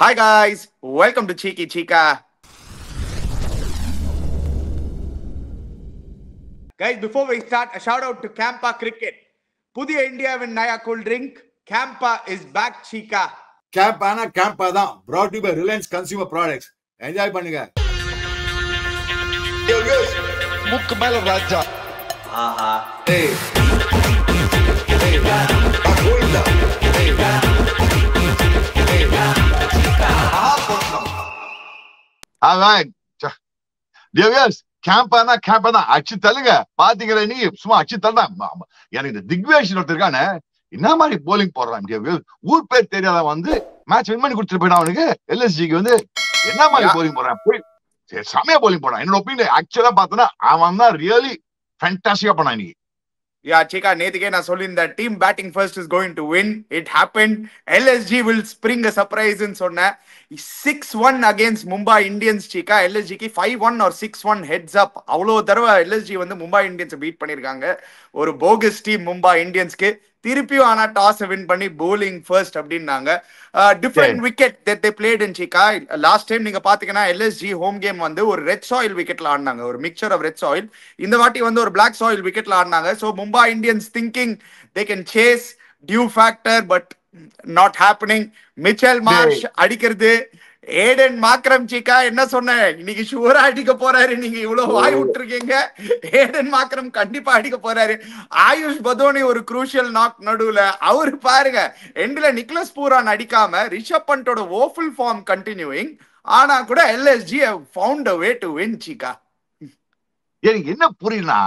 Hi guys, welcome to Cheeky Chica. Guys, before we start, a shout out to Campa Cricket. Pudiya India win Naya Cool Drink. Campa is back, Chica. Campana Campa தான் brought to you by Reliance Consumer Products. Enjoy பண்ணுங்க. முக்கு மேல ராஜா. ஆஹா. Hey. Hey. Agoinda. Hey. Hey. ஆஹா போட்லாம். alright. Dear viewers, கேம்பானா அச்சு தள்ளுங்க. பாத்தீங்களா நீ சும்மா அச்சு தள்ளா. எனக்கு இந்த திக்வேஷன் ஒருத்தருக்கானே என்ன மாதிரி போலிங் போடுறான். ஊர் பேர் தெரியாத வந்து மேட்ச் வின் பண்ணி கொடுத்துட்டு போயிட்டான் அவனுக்கு. எல்எஸ்ஜிக்கு வந்து என்ன மாதிரி போலிங் போடுறான். போய் செமையா போலிங் போடுறான். என்னோட ஒப்பீனியன் ஆக்சுவலா பார்த்தோன்னா அவன் தான் ரியலி ஃபேண்டாஸ்டிக்கா பண்ணான் இன்னைக்கு. Yeah, Chika, நேத்துக்கே நான் சொல்லியிருந்தேன் team batting first is going to win. It happened. LSG will spring a surprise ன்னு சொன்னேன். 6-1 against Mumbai Indians, Chika. LSG க்கு 5-1 or 6-1 heads up. அவ்வளோ தடவை LSG வந்து மும்பை இந்தியன்ஸை பீட் பண்ணியிருக்காங்க. ஒரு போகஸ் டீம் மும்பை இந்தியன்ஸ்க்கு. திருப்பியும் ஆனா டாஸ் வின் பண்ணி bowling first அப்படின்னாங்க. Different wicket that they played in Chika. Last time நீங்க பாத்தீங்கன்னா LSG ஹோம் கேம் வந்து ஒரு ரெட் சாயில் விக்கெட்ல ஆடினாங்க. ஒரு மிக்சர் ஆஃப் ரெட் சாயில். இந்த வாட்டி வந்து ஒரு பிளாக் சாயில் விக்கெட்ல ஆடினாங்க. So Mumbai Indians thinking they can chase due factor but not happening. Mitchell Marsh அடிக்கிறது. ஏடன் மாக்ரம், சீக்கா என்ன சொன்ன இன்னைக்கு ஷூரா அடிக்க போறாரு. நீங்க இவ்வளவு வாய் விட்டுருக்கீங்க. ஏடன் மாக்ரம் கண்டிப்பா அடிக்க போறாரு. ஆயுஷ் பதோனி ஒரு குரூஷியல் நாக் நடுவுல அவரு பாருங்க. எண்ட்ல நிக்லஸ் பூரான் அடிக்காம ரிஷப் பண்டோட ஓஃபுல் ஃபார்ம் கண்டினியூயிங். ஆனா கூட LSG found a way to win, Cheeka. எனக்கு என்ன புரியலனா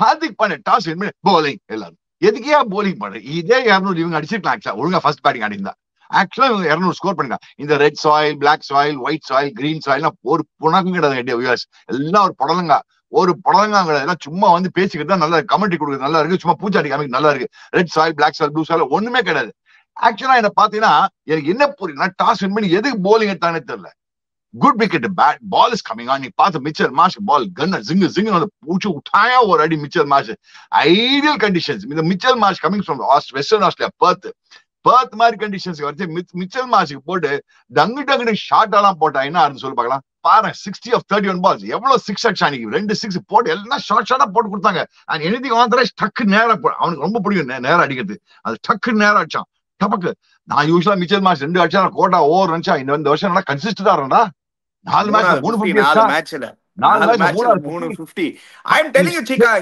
ஹார்திக் பாண்டியா டாஸ் வின் பண்ணி போலிங் எல்லாரும் எதுக்கே போலிங் பண்ற. இதே 200 இவங்க அடிச்சிருக்கலாம். ஆக்சுவலா ஒழுங்கா ஃபர்ஸ்ட் பேட்டிங் ஆடிருந்தா ஆக்சுவலா இவங்க 200 ஸ்கோர் பண்ணிருக்காங்க. இந்த red soil, black soil, white soil, green soil ஒரு புணக்கம் கிடையாது. எல்லாம் ஒரு புடலங்கா. ஒரு புடலங்காங்க எல்லாம் சும்மா வந்து பேசிக்கிட்டு தான் நல்லா கமெண்ட்ரி கொடுக்குறது நல்லா இருக்கு. சும்மா பூச்சாடி காமிக்கு நல்லா இருக்கு. Red soil, black soil, blue soil ஒண்ணுமே கிடையாது. ஆக்சுவலா என்ன பாத்தீங்கன்னா எனக்கு என்ன புரியுதுன்னா டாஸ் வின் பண்ணி எதுக்கு போலிங் எடுத்தானே தெரியல. Good wicket, bad ball is coming on. நீ பார்த்த மிச்சல் மார்ஷ் பால் கன்னர் ஜிங்கு ஜிங்கு பூச்சி உட்டாயா ஒரு அடி மிச்சல் மார்ஷ். Ideal conditions. இந்த Mitchell Marsh coming from Western Australia Perth மாதிரி கண்டிஷன்ஸ்க்கு வச்சு மிச்சல் மார்ஷுக்கு போட்டு டங்கு ஷார்ட் எல்லாம் போட்டா என்ன ஆகுதுன்னு சொல்லி பார்க்கலாம். பாரு 60 of 31 balls எவ்வளவு 6 அடிச்சா அன்னைக்கு. 2 6 போட்டு எல்லாம் ஷார்ட்டா போட்டு கொடுத்தாங்க. அண்ட் எனிதிங் ஆன் டக்கு நேரம் அவனுக்கு ரொம்ப பிடிக்கும் நேரம் அடிக்கிறது. அது டக்கு நேரம் அடிச்சான் டபக்கு. நான் யூஸ்வலா மிச்சல் மார்ஷ் 2 அடிச்சா கோட்டா ஓவர் இருந்துச்சா. இந்த வருஷம் நல்லா கன்சிஸ்டா இருந்தா 4 மேட்ச்ல 350. I am telling you, Chika,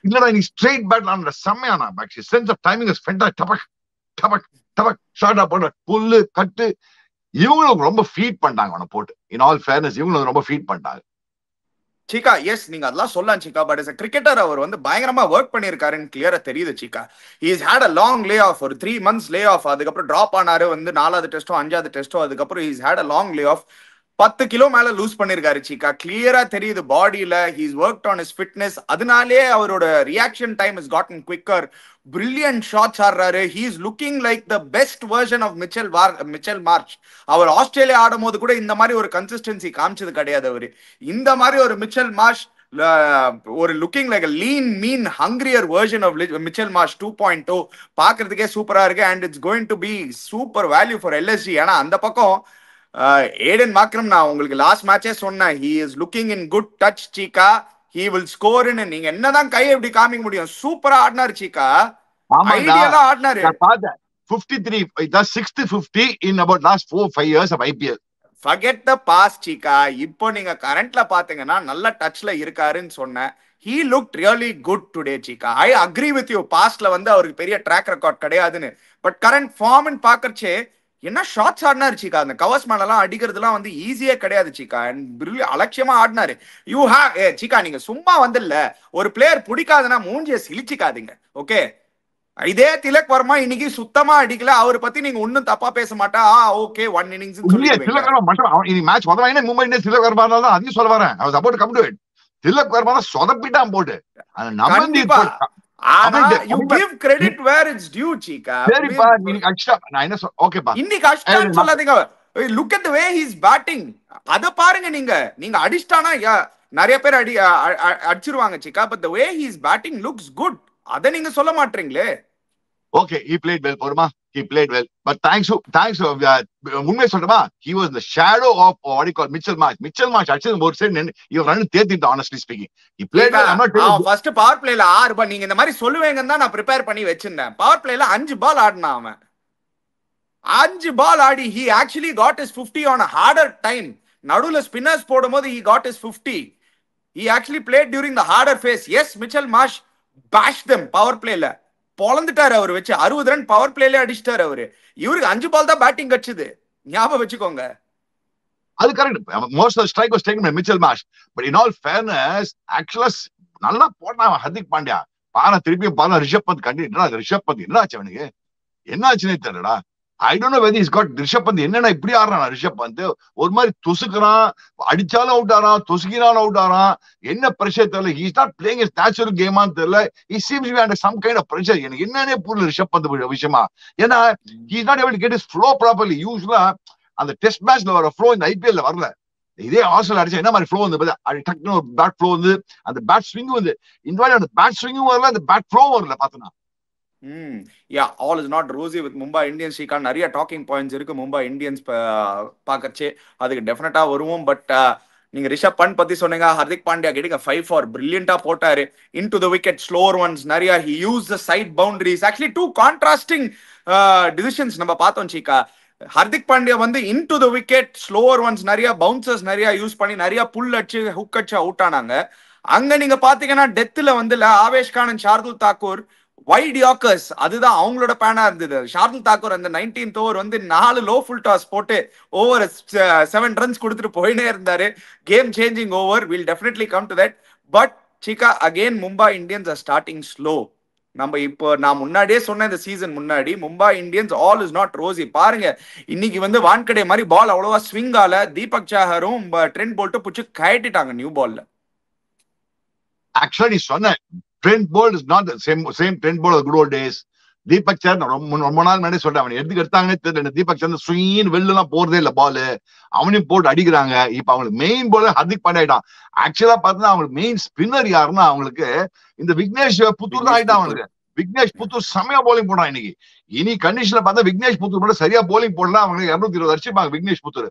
இல்லடா நீ ஸ்ட்ரைட் பேட் ஆன செமையான back. Sense of timing is fantastic. டபக் டபக் டபக் ஷார்ட்டா போட்டு புல்லு கட்டு. இவங்களுக்கு ரொம்ப ஃபீட் பண்ணிட்டாங்க அவனை போட்டு. இன் ஆல் ஃபேர்னஸ் இவங்களுக்கு ரொம்ப ஃபீட் பண்ணிட்டாங்க. சீக்கா, எஸ் நீங்க அதெல்லாம் சொல்லலாம் சீக்கா. பட் as a cricketer அவர் வந்து பயங்கரமா ஒர்க் பண்ணிருக்காருன்னு கிளியரா தெரியுது சீக்கா. he has had a long lay off. ஒரு 3 months lay off. அதுக்கப்புறம் டிராப் ஆனாரு வந்து 4வது டெஸ்டோ 5வது டெஸ்டோ. அதுக்கப்புறம் he has had a long lay off. 10 kilo மேல லூஸ் பண்ணிருக்காரு சீக்கா. கிளியரா தெரியுது பாடியில. he's worked on his fitness. அதனாலே அவரோட reaction time has gotten quicker. brilliant shots ஆடுறாரு. he is looking like the best version of Mitchell Marsh. அவர் Australia ஆடும் போது கூட இந்த மாதிரி ஒரு கன்சிஸ்டன்சி காமிச்சது கிடையாது அவரு. இந்த மாதிரி ஒரு மிச்சல் மார்ஷ் ஒரு looking like lean mean hungrier version of Mitchell Marsh 2.0 பாக்குறதுக்கே சூப்பரா இருக்கு. And it's going to be super value for LSG. ஏன்னா அந்த பக்கம் ஏடன் மாக்ரம் நான் உங்களுக்கு லாஸ்ட் மேட்சே சொன்னேன். he is looking in good touch, சீக்கா. he will score in. நீங்க என்னதான் கை எப்படி காமிக்க முடியும். சூப்பரா ஆடினாரு சீக்கா. ஐடியலா ஆடினாரு. 53 that's 6th 50 in about last 4-5 years of IPL. forget the past, சீக்கா. இப்போ நீங்க கரண்ட்ல பாத்தீங்கன்னா நல்ல டச்ல இருக்காருன்னு சொன்னேன். he looked really good today, சீக்கா. I agree with you. பாஸ்ட்ல வந்து அவருக்கு பெரிய ட்ராக் ரெக்கார்ட் கிடையாதுன்னு. பட் கரண்ட் ஃபார்ம் பாக்கறச்சே என்ன ஷார்ட்ஸ் ஆடினாரு சீக்கா. அந்த கவர்ஸ் மேலாம் அடிக்கிறதுலாம் வந்து ஈஸியே கிடையாது சீக்கா. அலட்சியமா ஆடினாரு. யூ ஹேவ் சீக்கா நீங்க சும்மா வந்து இல்ல ஒரு பிளேயர் பிடிக்காதுன்னா மூஞ்சிய சிலிச்சிக்காதீங்க. ஓகே, இதே திலக் வர்மா இன்னைக்கு சுத்தமா அடிக்கல. அவரை பத்தி நீங்க ஒன்னும் தப்பா பேச மாட்டா. ஓகே 1 innings திலக் வர்மா மட்டும் மேட்ச் முதல்ல மும்பை இந்தியன்ஸ் திலக் வர்மா தான் அதையும் சொல்ல வரேன். I was about to come to it. Tilak Verma தான் சொதப்பிட்டான் போட்டு. கண்டிப்பா. ஆனா you give credit where it's due, சீக்கா. சரிப்பா நீங்க அக்ஷா நான் என்ன ஓகேப்பா இன்னைக்கு அஷ்டான்னு சொல்லாதீங்க. look at the way he's batting. அத பாருங்க. நீங்க அடிச்சிட்டானா நிறைய பேர் அடிச்சிருவாங்க சீக்கா. but the way he's batting looks good. அத நீங்க சொல்ல மாட்டீங்களே. Okay, he played well, Porma. He played well. But thanks to உண்மையை சொல்றமா, he was the shadow of what you call Mitchell Marsh. Mitchell Marsh actually ஒரு side இவர் run தேத்திட்டு, honestly speaking. He played well. I'm not telling you. First power பிளேல 6 பால் நீங்க இந்த மாதிரி சொல்லுவீங்கன்னு தான் நான் ப்ரிப்பேர் பண்ணி வச்சிருந்தேன். பவர் பிளேல 5 பால் ஆடினா அவன். 5 பால் ஆடி he actually got his 50 on a harder time. நடுவுல ஸ்பின்னர்ஸ் போடும்போது he got his 50. He actually played during the harder phase. Yes, Mitchell Marsh bashed them power பிளேல. பொளந்துட்டாரு அவர் வச்சு 60 ரன் பவர் பிளேல அடிச்சிட்டாரு அவரு. இவருக்கு 5 பால் தான் பேட்டிங் கட்சுது, ஞாபகம் வச்சுக்கோங்க. அது correct. Most of strike was taken by Mitchell Marsh. But in all fairness ஆக்சுவலா நல்லா போட்டான் ஹர்திக் பாண்டியா. பாரா திருப்பியும் பாரா ரிஷப் பந்த் கண்டிப்பா. ரிஷப் பந்த் என்ன ஆச்சு அவனுக்கு, என்ன ஆச்சுன்னே தெரியலடா. I don't know whether he's got Rishabh bandh என்னன்னா இப்படி ஆடுறான். ரிஷப் பந்த் ஒரு மாதிரி துசுக்குறான், அடிச்சாலும் அவுட் ஆறான், துசுக்கினாலும் அவுட் ஆறான். என்ன பிரஷர் தெரியல. he's not playing his natural game ஆன்னு தெரியல. he seems to be under some kind of pressure. எனக்கு என்னன்னே புரியல ரிஷப் பந்த் விஷயமா. ஏன்னா he's not able to get his flow properly. யூசுவலா அந்த டெஸ்ட் மேட்ச்ல வர ஃப்ளோ இந்த ஐபிஎல்ல வரல. இதே ஆர்சனல் அடிச்சா என்ன மாதிரி ஃப்ளோ வந்து டக்குன்னு ஒரு பேட் ஃப்ளோ வந்து அந்த பேட் ஸ்விங் வந்து இந்த மாதிரி அந்த பேட் ஸ்விங்கும் வரல, அந்த பேட் ஃப்ளோ வரல. பார்த்தனா yeah, all is not rosy with Mumbai Indians. She can நிறைய டாக்கிங் பாயிண்ட்ஸ் இருக்கு Mumbai Indians பாக்கறச்சே. அதுக்கு டெஃபினட்டா வருவோம். பட் நீங்க ரிஷப் பண்ட் பத்தி சொன்னீங்க. ஹர்திக் பாண்டியா கிட்ட 5 for பிரில்லியண்டா போட்டாரு. into the wicket slower ones நிறைய he used the side boundaries. actually two contrasting decisions நம்ம பார்த்தோம் சீக்கா. ஹர்திக் பாண்டியா வந்து into the wicket slower ones நிறைய பவுன்சர்ஸ் நிறைய யூஸ் பண்ணி நிறைய புல் அடிச்சு ஹுக் அடிச்சு அவுட் ஆனாங்க. அங்க நீங்க பாத்தீங்கன்னா டெத்ல வந்து Avesh Khan and Shardul Thakur wide yorkers, அதுதான் அவங்களோட பேனா இருந்தது. ஷார்துல் தாக்கூர் அந்த 19th ஓவர் வந்து 4 லோ ஃபுல் டாஸ் போட்டு ஓவர் 7 ரன்ஸ் கொடுத்துட்டு போயினே இருந்தாரு. Game changing over. Will definitely come to that. But Cheeka again Mumbai Indians are starting slow. நம்ம இப்போ நான் முன்னாடியே சொன்ன இந்த சீசன் முன்னாடி Mumbai Indians all is not rosy. பாருங்க இன்னைக்கு வந்து வான்கடே மாதிரி பால் அவ்வளவா ஸ்விங் ஆல. தீபக் சாஹரும் ட்ரெண்ட் போல்ட்டும் புடிச்சு கயட்டிட்டாங்க நியூ பால்ல. ஆக்சுவலி சொன்ன Trent Bolt is not the same Trent Bolt of the good old days. Deepak sir ரொம்ப நாள் முன்னாடி சொல்றேன். அவன் எதுக்கு எடுத்தாங்கன்னே தெரியல. தீபக் சர் ஸ்வீன் வெளிலாம் போறதே இல்ல பால். அவனையும் போட்டு அடிக்கிறாங்க. இப்ப அவங்களுக்கு மெயின் போலர் ஹர்திக் பாண்டியா ஆயிட்டான். ஆக்சுவலா பார்த்தா அவங்களுக்கு மெயின் ஸ்பின்னர் யாருன்னா அவங்களுக்கு இந்த விக்னேஷ் புத்தூர் தான் ஆயிட்டான். அவனுக்கு விக்னேஷ் புத்தூர் செமையா போலிங் போடான் இன்னைக்கு. இனி கண்டிஷன்ல பார்த்தா விக்னேஷ் புத்தூர் கூட சரியா போலிங் போடலாம். அவங்க 220 அடிச்சுப்பாங்க விக்னேஷ் புத்தூர்.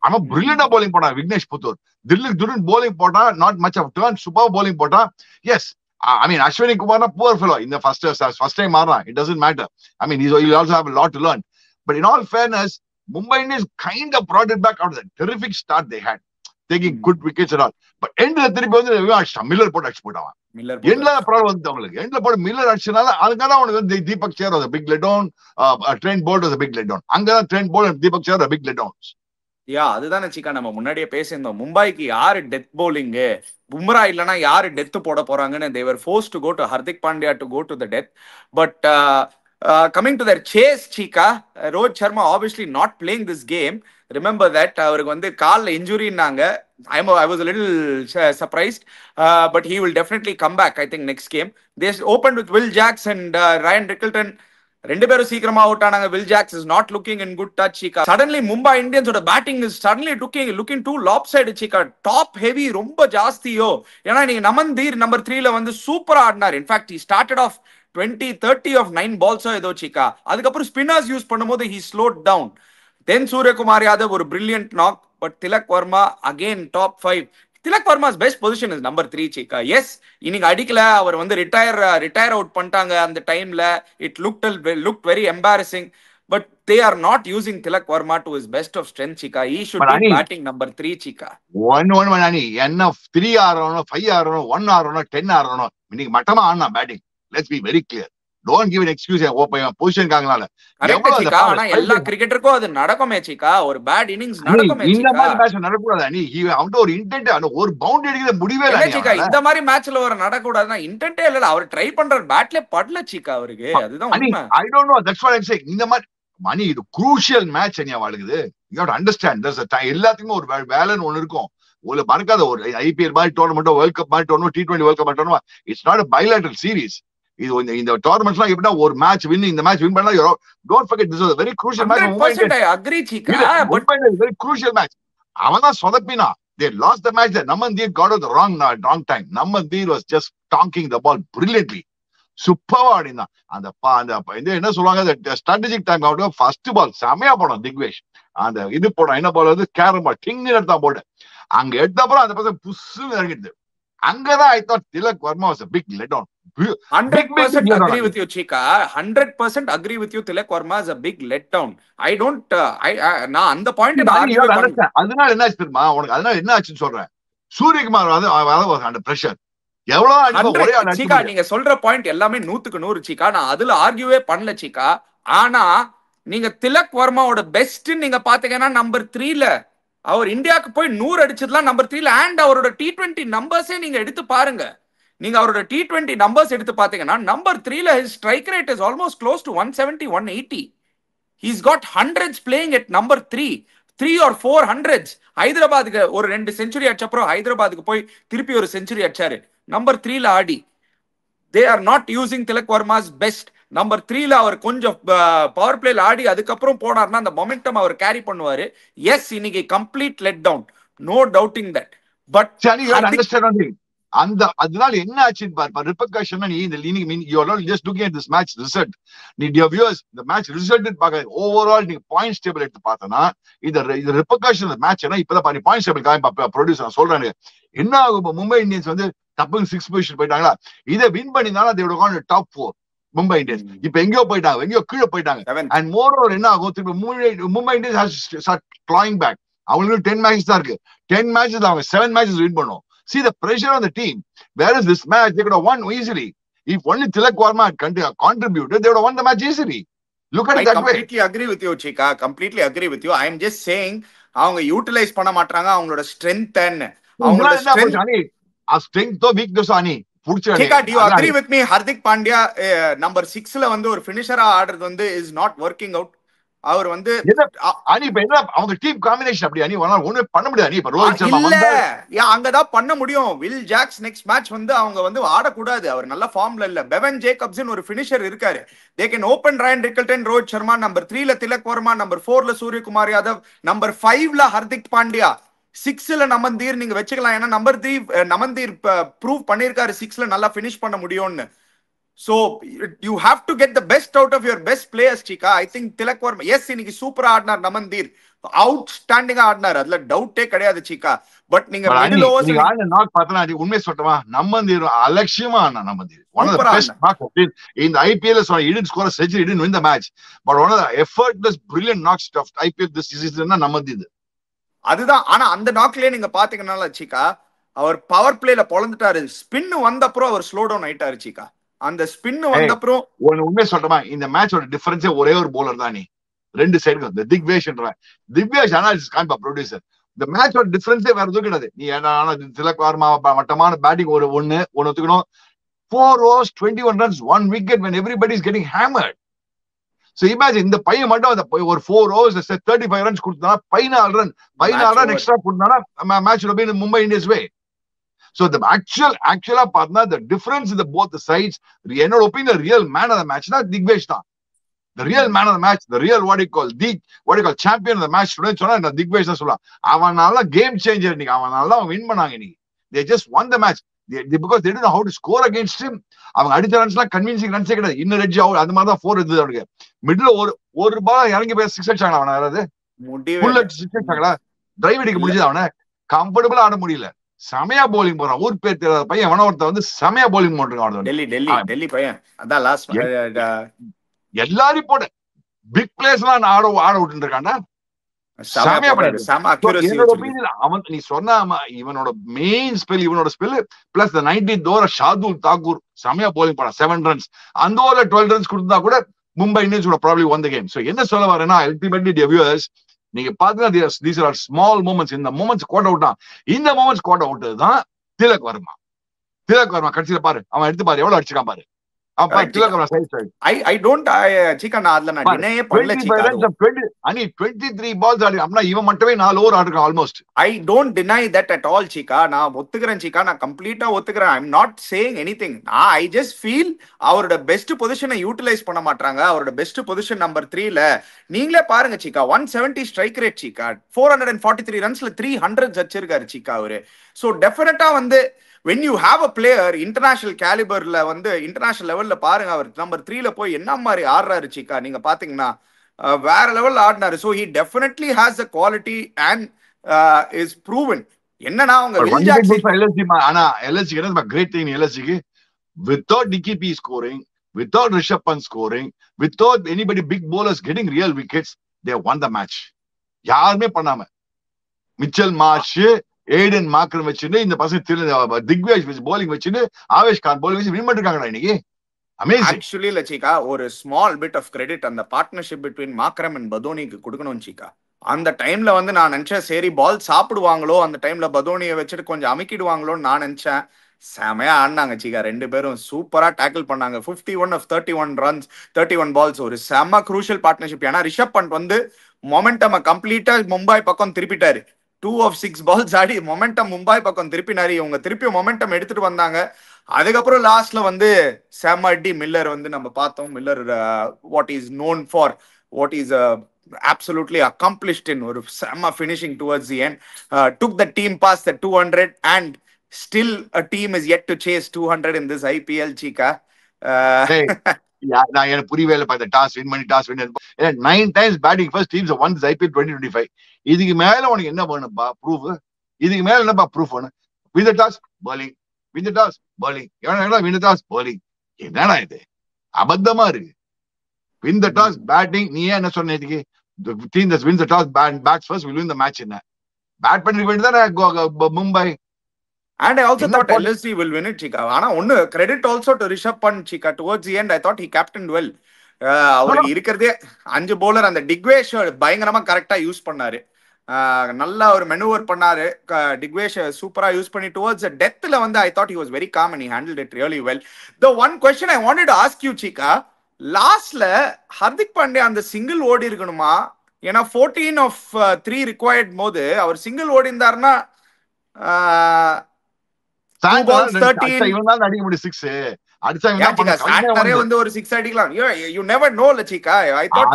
அவன் பிரில்லியண்டா போலிங் போட்டான் விக்னேஷ் புத்தூர். தில்லுக்கு துருன் போலிங் போட்டா, not much of turn, super bowling போட்டா. Yes, I mean, Ashwini Kumar, poor fellow in the first time Marna. It doesn't matter. I mean, he'll also have a lot to learn. But in all fairness, Mumbai Indians kind of brought it back out of that terrific start they had, taking good wickets and all. But end of the three, Miller put H put out. End of the problem was the end of Miller Achinala. Algana, Deepak Chahar was a big letdown. Trent Bolt was a big letdown. Angana, Trent Bolt and Deepak Chahar are big letdowns. யா அதுதானே சிக்கா நம்ம முன்னாடியே பேசியிருந்தோம். மும்பைக்கு யாரு death bowling, Bumrah இல்லைன்னா யாரு death போட போறாங்கன்னு. they were forced to go to Hardik Pandya to go to the death. But coming to their chase, Chika, Rohit Sharma obviously not playing this game. Remember that அவருக்கு வந்து கால்ல இன்ஜுரின்னாங்க. I was a little surprised, but he will definitely come back. I think next game they opened with Will Jacks and Ryan Rickelton. ரெண்டு பேரும் சீக்கிரமா out ஆனாங்க. Will Jacks is not looking in good touch Cheeka. Suddenly Mumbai இந்தியன்ஸோட batting is suddenly looking too lopsided Cheeka. Top heavy ரொம்ப ஜாஸ்தியோ. ஏன்னா நீங்க நமந்தீர் number 3ல வந்து சூப்பரா ஆடினார். In fact he started off 20-30 of 9 balls ஏதோ சீக்கா. அதுக்கப்புறம் ஸ்பின்னர்ஸ் யூஸ் பண்ணும்போது he slowed down. Then Suryakumar Yadav ஒரு brilliant knock. But Tilak Varma again top 5. Tilak Varma's best position is number 3 Cheeka. Yes, இன்னைக்கு அடிக்கல. அவர் வந்து ரிட்டையர் அவுட் பண்ணிட்டாங்க அந்த டைம்ல. It looked very embarrassing. But they are not using Tilak Verma to his best of strength Chika. He should be batting number 3 Chika. 1 Ani என்ன 3 ஆறணும் 5 ஆறணும் 1 ஆறணும் 10 ஆறணும். இன்னைக்கு மட்டமா ஆனா batting. Let's be very clear. Don't give an excuse. Position காங்கனால ஆனா எல்லா கிரிக்கெட்டருக்கும் அது நடக்குமே சீக்கா. ஒரு பேட் இன்னிங்ஸ் நடக்குமே இந்த மாதிரி மேட்ச் நடக்கூடாது. நீ அவன் ஒரு இன்டென்ட் ஒரு பவுண்டரி அடிக்கிற முடிவே இல்ல சீக்கா. இந்த மாதிரி மேட்ச்ல ஒரு நடக்கூடாதுன்னா இன்டென்ட்டே இல்ல. அவர் ட்ரை பண்ற பேட்ல படல சீக்கா அவருக்கு. அதுதான் உண்மை. I don't know, that's what I'm saying. இந்த மாதிரி மணி இது குரூஷியல் மேட்ச் அனியா வாழ்க்குது. you have to understand there's a time. எல்லாத்துக்கும் ஒரு வேலைன்னு ஒன்னு இருக்கும். உங்களுக்கு மறக்காத ஒரு ஐபிஎல் மாதிரி டோர்னமெண்ட், வேர்ல்ட் கப் மாதிரி டோர்னமெண்ட், T20 வேர்ல்ட் கப் மாதிரி tournament. It's not a bilateral series. இது இந்த டோர்னமெண்ட்ஸ்லாம் எப்படின்னா ஒரு மேட்ச் வின், இந்த மேட்ச் வின் பண்ணா don't forget this was a very crucial match. 100% I agree Chika, but very crucial match. அவன் தான் சொதப்பினா. They lost the match. Namandeer got out the wrong time. Namandeer was just tonking the ball brilliantly. சூப்பரா ஆடினான். அந்த என்ன சொல்லுவாங்க, strategic time out first ball செமையா போடும் திக்வேஷ். அந்த இது போடும் என்ன பால் வந்து கேரம் பால் கிங் எடுத்தா போட்டு அங்க எடுத்தப்பறம் அந்த பசங்க புஷ்ஷுன்னு இறங்கிடுது. அங்கதான் I thought Tilak Varma was a big letdown. 100% agree with you, Chika. 100% agree with you. Tilak Verma is a big letdown. I don't. நான் அந்த பாயிண்ட் அதனால என்ன ஆச்சு தெரியுமா உனக்கு? அதனால என்ன ஆச்சுன்னு சொல்றேன். சூரியகுமார் அந்த பிரஷர் எவ்வளவு சீக்கா நீங்க சொல்ற பாயிண்ட் எல்லாமே 100% சீக்கா. நான் அதுல ஆர்கியூவே பண்ணல சீக்கா. ஆனா நீங்க திலக் வர்மாவோட பெஸ்ட் நீங்க பாத்தீங்கன்னா நம்பர் 3ல அவர் இந்தியாவுக்கு போய் 100 அடிச்சதுலாம் நம்பர் 3ல. அண்ட் அவரோட T20 நம்பர்ஸே நீங்க எடுத்து பாருங்க. நீங்க அவரோட T20 நம்பர்ஸ் எடுத்து பாத்தீங்கன்னா number 3ல his strike rate is almost close to 170 180. he's got hundreds playing at number 3 or 4 hundreds. ஹைதராபாத்துக்கு ஒரு 2 செஞ்சுரி அடிச்ச அப்புறம் ஹைதராபாத்துக்கு போய் திருப்பி ஒரு செஞ்சுரி அடிச்சாரு number 3ல Aadi. they are not using Tilak Verma's best. Number 3ல அவர் கொஞ்சம் பவர் பிளேல ஆடி அதுக்கப்புறம் போனார்னா அந்த மொமெண்டம் அவர் கேரி பண்ணுவாரு. எஸ் இன்னைக்கு complete let down, no doubting that. But அந்த அதனால என்ன ஆச்சுன்னு பாரு ரிபர்கஷன். நீ இந்த you are not just looking at this match result. நீ டியர் வியூவர்ஸ் இந்த மேட்ச் ரிசல்ட் பாக்க ஓவரால் நீங்க பாயிண்ட்ஸ் டேபிள் எடுத்து பார்த்தனா இது ரிபர்கஷன் மேட்ச். ஏன்னா இப்பதான் பாரு பாயிண்ட்ஸ் டேபிள் ப்ரொடியூசர் நான் சொல்றேன் என்ன ஆகும். மும்பை இந்தியன்ஸ் வந்து டப்புன்னு 6 பொசிஷன் போயிட்டாங்களா. இதை வின் பண்ணினாலும் they would have gone to top 4. Mumbai Indians இப்ப எங்கேயோ போயிட்டாங்க, எங்கேயோ கீழே போயிட்டாங்க. அண்ட் மோர் ஓவர் என்ன ஆகும் திருப்பி Mumbai Indians has to start clawing back. அவங்களுக்கு 10 மேட்சஸ் தான் இருக்கு. 10 மேட்சஸ் அவங்க 7 மேட்சஸ் வின் பண்ணும். See the pressure on the team. Whereas this match they could have won easily. If only Tilak Verma had contributed, they would have won the match easily. Look at it that way. I completely agree with you, Chika. Completely agree with you. I am just saying அவங்க utilise பண்ண மாட்டாங்க அவங்களோட strength and அவங்களோட strength weakness ani புடிச்சா. Chika, do you agree with me? Hardik Pandya number 6ல வந்து ஒரு ஃபினிஷரா ஆடுறது வந்து is not working out. அவர் வந்து அனி இப்ப என்ன அவங்க டீம் காம்பினேஷன் அப்படி அனி ஒண்ணு பண்ண முடியாது. இப்ப ரோஹித் சர்மா வந்தா அங்கதான் பண்ண முடியும். வில் ஜாக்ஸ் நெக்ஸ்ட் மேட்ச் வந்து அவங்க வந்து ஆடக்கூடாது, அவர் நல்ல ஃபார்ம்ல இல்ல. பெவன் ஜேக்கப்ஸ் ஒரு ஃபினிஷர் இருக்காரு. They can open Ryan Rickelton, Rohit Sharma. Number 3ல திலக் வர்மா, நம்பர் 4ல சூரியகுமார் யாதவ், நம்பர் 5ல ஹர்திக் பாண்டியா, 6ல நமந்தீர் நீங்க வச்சுக்கலாம். ஏன்னா நமந்தீர் ப்ரூவ் பண்ணிருக்காரு 6ல நல்லா பினிஷ் பண்ண முடியும்னு. So you have to get the best out of your best players, Chika. I think Tilak Verma, yes, இன்னைக்கு சூப்பரா ஆடினார் நமந்தீர், அவுட்ஸ்டாண்டிங்கா ஆடினார், அதுல டவுட்டே கிடையாது Chika. பட் நீங்க மிடில் ஓவர்ஸ் நீங்க ஆடின நாக் பார்த்தனா உண்மை சொல்லட்டுமா, நமந்தீர் அலட்சியமா ஆடினார். நமந்தீர் one of the best knocks in the IPL. So he didn't score a century, he didn't win the match, but one of the effortless brilliant knocks of IPL this season நமந்தீர். அதுதான். ஆனா அந்த நாக்லயே நீங்க பாத்தீங்கன்னால Chika அவர் power பிளேல பொளந்துட்டாரு. Spin வந்த அப்புறம் அவர் slow down ஆயிட்டாரு Chika. அந்த spin வந்த அப்புறம் உண்மை சொல்றமா இந்த மேட்சோட டிஃபரன்ஸே ஒரே ஒரு பவுலர் தான். நீ ரெண்டு சைடு இந்த திக்வேஷ் அனாலிசிஸ் காண்பா ப்ரொடியூசர். இந்த மேட்சோட டிஃபரன்ஸே வேற எதுவும் கிடையாது. நீ என்ன திலக் வர்மா மட்டமான பேட்டிங் ஒரு ஒண்ணு ஒத்துக்கணும். 4 overs 21 runs 1 wicket when everybody is getting hammered. So imagine இந்த பையன் மட்டும் அந்த ஒரு 4 overs 35 runs கொடுத்தா 14 run எக்ஸ்ட்ரா கொடுத்தா match will be in Mumbai Indians way. So the actually partner the difference in the both the sides, என்னோட opinion real man of the match na Digvesh தான். The real man of the match, the real what you call champion of the match today சொன்னா Digvesh தான் சொல்லலாம். அவனால game changer நீங்க, அவனால தான் win பண்ணாங்க நீங்க. They just won the match because they didn't know how to score against him. அவங்க அடிச்ச ரன்ஸ்லாம் கன்வின்சிங் ரன்ஸே கிடையாது. இன்னும் ரெட்ஜ் அவுட் அந்த மாதிரி தான் 4 இருந்தது அவனுக்கு. மிடில் ஒரு பால் இறங்கி போய் 6 அடிச்சாங்களா அவன? யாராவது ஃபுல் அடிச்சு 6 அடிச்சாங்களா? டிரைவ் அடிக்க முடிஞ்சது அவனை? கம்ஃபர்டபுளா ஆட முடியல. சமயா போலிங் போறான். ஊர் பேர் தெரியாத பையன் எவனோ ஒருத்த வந்து சமயா போலிங் போட்டுருக்கான். டெல்லி பையன் அதான் லாஸ்ட் எல்லாரும் போட பிக் பிளேஸ் எல்லாம் ஆட விட்டு இருக்கான்டா. அவன் நீ சொன்ன இவனோட மெயின் ஸ்பெல் இவனோட spell plus 19th over Shardul Thakur சமயா போலிங் போறான் 7 runs. அந்த ஓவர்ல 12 runs கொடுத்தா கூட Mumbai Indians would probably won the game. So என்ன சொல்ல வரேன்னா ultimately the viewers நீங்க பாத்தீங்கன்னா these are small moments. இந்த moments கோட் அவுட் தான். இந்த moments கோட் அவுட் தான் திலக் வர்மா. கடைசியில பாரு அவன் எடுத்து பாரு எவ்வளவு அடிச்சிருக்கான் பாரு. Tilak Verma I don't Chika நான் அதுல நான் டினே பண்ணல Chika. அனி 23 balls ஆடி அப்பனா இவன் மட்டுமே 4 over ஆடுறான் almost. I don't deny that at all Chika. நான் ஒத்துக்கிறேன் Chika, நான் கம்ப்ளீட்டா ஒத்துக்கிறேன். I'm not saying anything. I just feel அவரோட பெஸ்ட் பொசிஷனை யூட்டிலைஸ் பண்ண மாட்டாங்க. அவரோட பெஸ்ட் பொசிஷன் நம்பர் 3ல நீங்களே பாருங்க Chika, 170 ஸ்ட்ரைக் ரேட் Chika, 443 runsல 300 அடிச்சிருக்காரு Chika அவரு. சோ டெஃபினட்டா வந்து when you have a player international caliberல வந்து இன்டர்நேஷனல் லெவல்ல பாருங்க, அவர் நம்பர் 3ல போய் என்ன மாதிரி ஆடுறாரு சீக்கா, நீங்க பாத்தீங்கன்னா வேற லெவல்ல ஆடினாரு. So he definitely has the quality and is proven. என்னன்னா அவங்க வில் ஜாக்சன் LSG ஆனா LSG என்ன great thing LSG without Nicky P scoring, without Rishabh Pant scoring, without anybody big bowlers getting real wickets, they won the match. யாருமே பண்ணாம Mitchell Marsh, Aden marker வச்சுன்னு இந்த பசங்க திக்வேஷ் வச்சு bowling வச்சுன்னு Avesh Khan bowling வச்சு வின் பண்ணிருக்காங்கடா இன்னைக்கு. அமேசிங். ஆக்சுவலி இல்ல சீக்கா, ஒரு ஸ்மால் பிட் ஆஃப் கிரெடிட் அந்த பார்ட்னர்ஷிப் பிட்வீன் மாக்ரம் அண்ட் பதோனிக்கு கொடுக்கணும் சீக்கா. அந்த டைம்ல வந்து நான் நினைச்சேன் சரி பால் சாப்பிடுவாங்களோ, அந்த டைம்ல பதோனியை வச்சுட்டு கொஞ்சம் அமுக்கிடுவாங்களோன்னு நான் நினைச்சேன். செமையா ஆடினாங்க சீக்கா, ரெண்டு பேரும் சூப்பரா டேக்கிள் பண்ணாங்க. 51 of 31 runs, 31 balls, ஒரு செம குரூஷியல் பார்ட்னர்ஷிப். ஏன்னா ரிஷப் பண்ட் வந்து மொமெண்டம் கம்ப்ளீட்டா மும்பை பக்கம் திருப்பிட்டாரு. 2 of 6 balls Aadi momentum Mumbai பக்கம் திருப்பினாரு. இவங்க திருப்பி மொமெண்டம் எடுத்துட்டு வந்தாங்க. அதுக்கப்புறம் லாஸ்ட்ல வந்து செம அடி மில்லர் வந்து நம்ம பார்த்தோம். Miller what is known for, what is absolutely accomplished in ஒரு செம finishing towards the end, took the team past the 200 and still a team is yet to chase 200 in this IPL Chika. நான் எனக்கு புரியவே இல்லை. இந்த toss win பண்ணி toss win 9 times batting first teams won this IPL 2025. இதுக்கு மேல உனக்கு என்ன வேணும்பா ப்ரூஃப்? இதுக்கு மேல என்னப்பா ப்ரூஃப் வேணும்? win the toss bowling, win the toss bowling, win the toss bowling. என்னடா இது அபத்தமா இருக்கு. win the toss batting, நீ என்ன சொன்ன இதுக்கு? the team that wins the toss bats first will win the match. என்ன பேட் பண்ணி வேண்டியதானே Mumbai. And I also thought LSG will win it, Chika. ஆனா ஒன்னு credit also to Rishabh Pant, Chika. Towards the end, I thought he captained well. அவருக்கு இருக்கிறதே 5 bowler அந்த டிக்வேஷ் பயங்கரமா கரெக்டா யூஸ் பண்ணாரு. நல்லா ஒரு மெனுவர் பண்ணாரு. டிக்வேஷ் சூப்பரா யூஸ் பண்ணி டுவர்ட்ஸ் டெத்ல வந்து I thought he was very calm and he handled it really well. The one question I wanted to ask you, Chika, லாஸ்ட்ல ஹர்திக் பாண்டியா அந்த சிங்கிள் ஓடி இருக்கணுமா? ஏன்னா 14 of 3 required போது அவர் சிங்கிள் ஓடி இருந்தாருன்னா அடிக்க முடியும் 6 அடிச்சா வந்து ஒரு 6 அடிக்கலாம். you never know Chika. I thought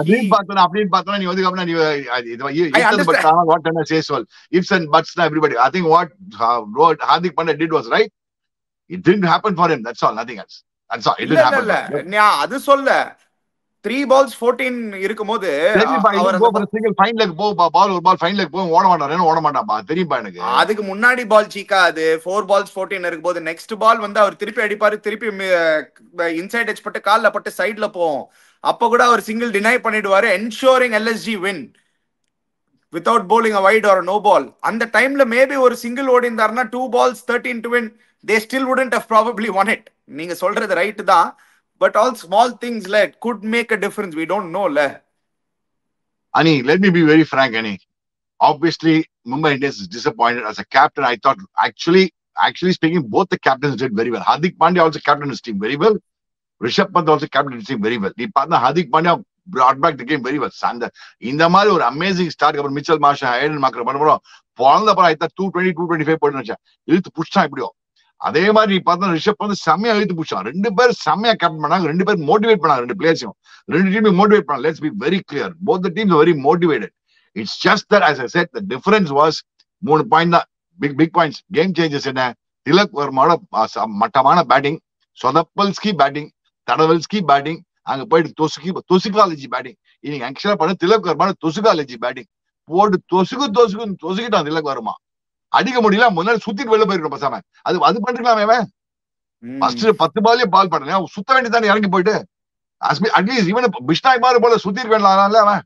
அப்படின்னு பார்த்தா நீ வந்து what can I say, so ifs and buts na everybody. I think what Hardik Pandya did was right. It didn't happen for him, that's all, nothing else. That's all, it didn't happen. அது சொல்ல 3 balls 14 இருக்கும்போது fine leg பால் ஒரு பால் fine leg போய் ஓட மாட்டாப்பா தெரியும்பா எனக்கு. அதுக்கு முன்னாடி பால் சீக்கா, அது 4 balls 14 இருக்கும்போது நெக்ஸ்ட் பால் வந்து அவர் திருப்பி அடிப்பாரு, திருப்பி இன்சைட் எட்ஜ் பட்டு கால்ல பட்டு சைட்ல போவோம். அப்ப கூட அவர் சிங்கிள் டினை பண்ணிடுவாரு, ensuring LSG win without bowling a wide or a no ball. அந்த டைம்ல மேபி ஒரு சிங்கிள் ஓடி இருந்தாருன்னா 2 balls 13 to win, they still wouldn't have probably won it. நீங்க சொல்றது ரைட் தான், but all small things like could make a difference. We don't know la. Ani, let me be very frank, Ani. Obviously Mumbai Indians is disappointed. As a captain, I thought actually speaking, both the captains did very well. Hardik Pandya also captained his team very well. Rishabh Pant also captained his team very well. Ni partner Hardik Pandya brought back the game very well. Sandar இந்த மாதிரி ஒரு amazing start அப்புறம் Mitchell Marsh, Aden marker பண்ணறோம். போனத அப்புறம் I thought 220 225 போடுறேன். இழுத்து புஷ்டா இப்படியோ. அதே மாதிரி நீ பார்த்தா ரிஷப் வந்து செம்மையா எழுத்து புடிச்சான். 2 பேர் செம்மையா கேப்டன் பண்ணாங்க, 2 பேர் மோட்டிவேட் பண்ணாங்க. 2 பிளேயர்ஸையும் 2 டீமையும் மோட்டிவேட் பண்ணாங்க. Let's be very clear, both the teams are very motivated. It's just that, as I said, the difference was 3 point தான். big points. கேம் சேஞ்சஸ் என்ன? திலக் வர்மாவோட மட்டமான பேட்டிங், சொதப்பல்ஸ்கி பேட்டிங், தடவல்ஸ்கி பேட்டிங், அங்க போயிட்டு தொசுகாலஜி பேட்டிங். இன்னைக்கு ஆக்சுவலா பண்ண திலக் வர்மான தொசுகாலஜி பேட்டிங் போட்டு தொசுக்கிட்டான் திலக் வர்மா. அடிக்க முடியல, முன்னாடி சுத்திட்டு வெளில போயிருக்கணும் பசாம. அது பண்ணிருக்கலாமே. ஃபர்ஸ்ட் 10 பால்லே பால் பண்ணல, சுத்த வேண்டியதானே இறங்கி போயிட்டு. அட்லீஸ்ட் இவன் பிஷ்னாய் மாதிரி போல சுத்திட்டு வேண்டாம் அவன்.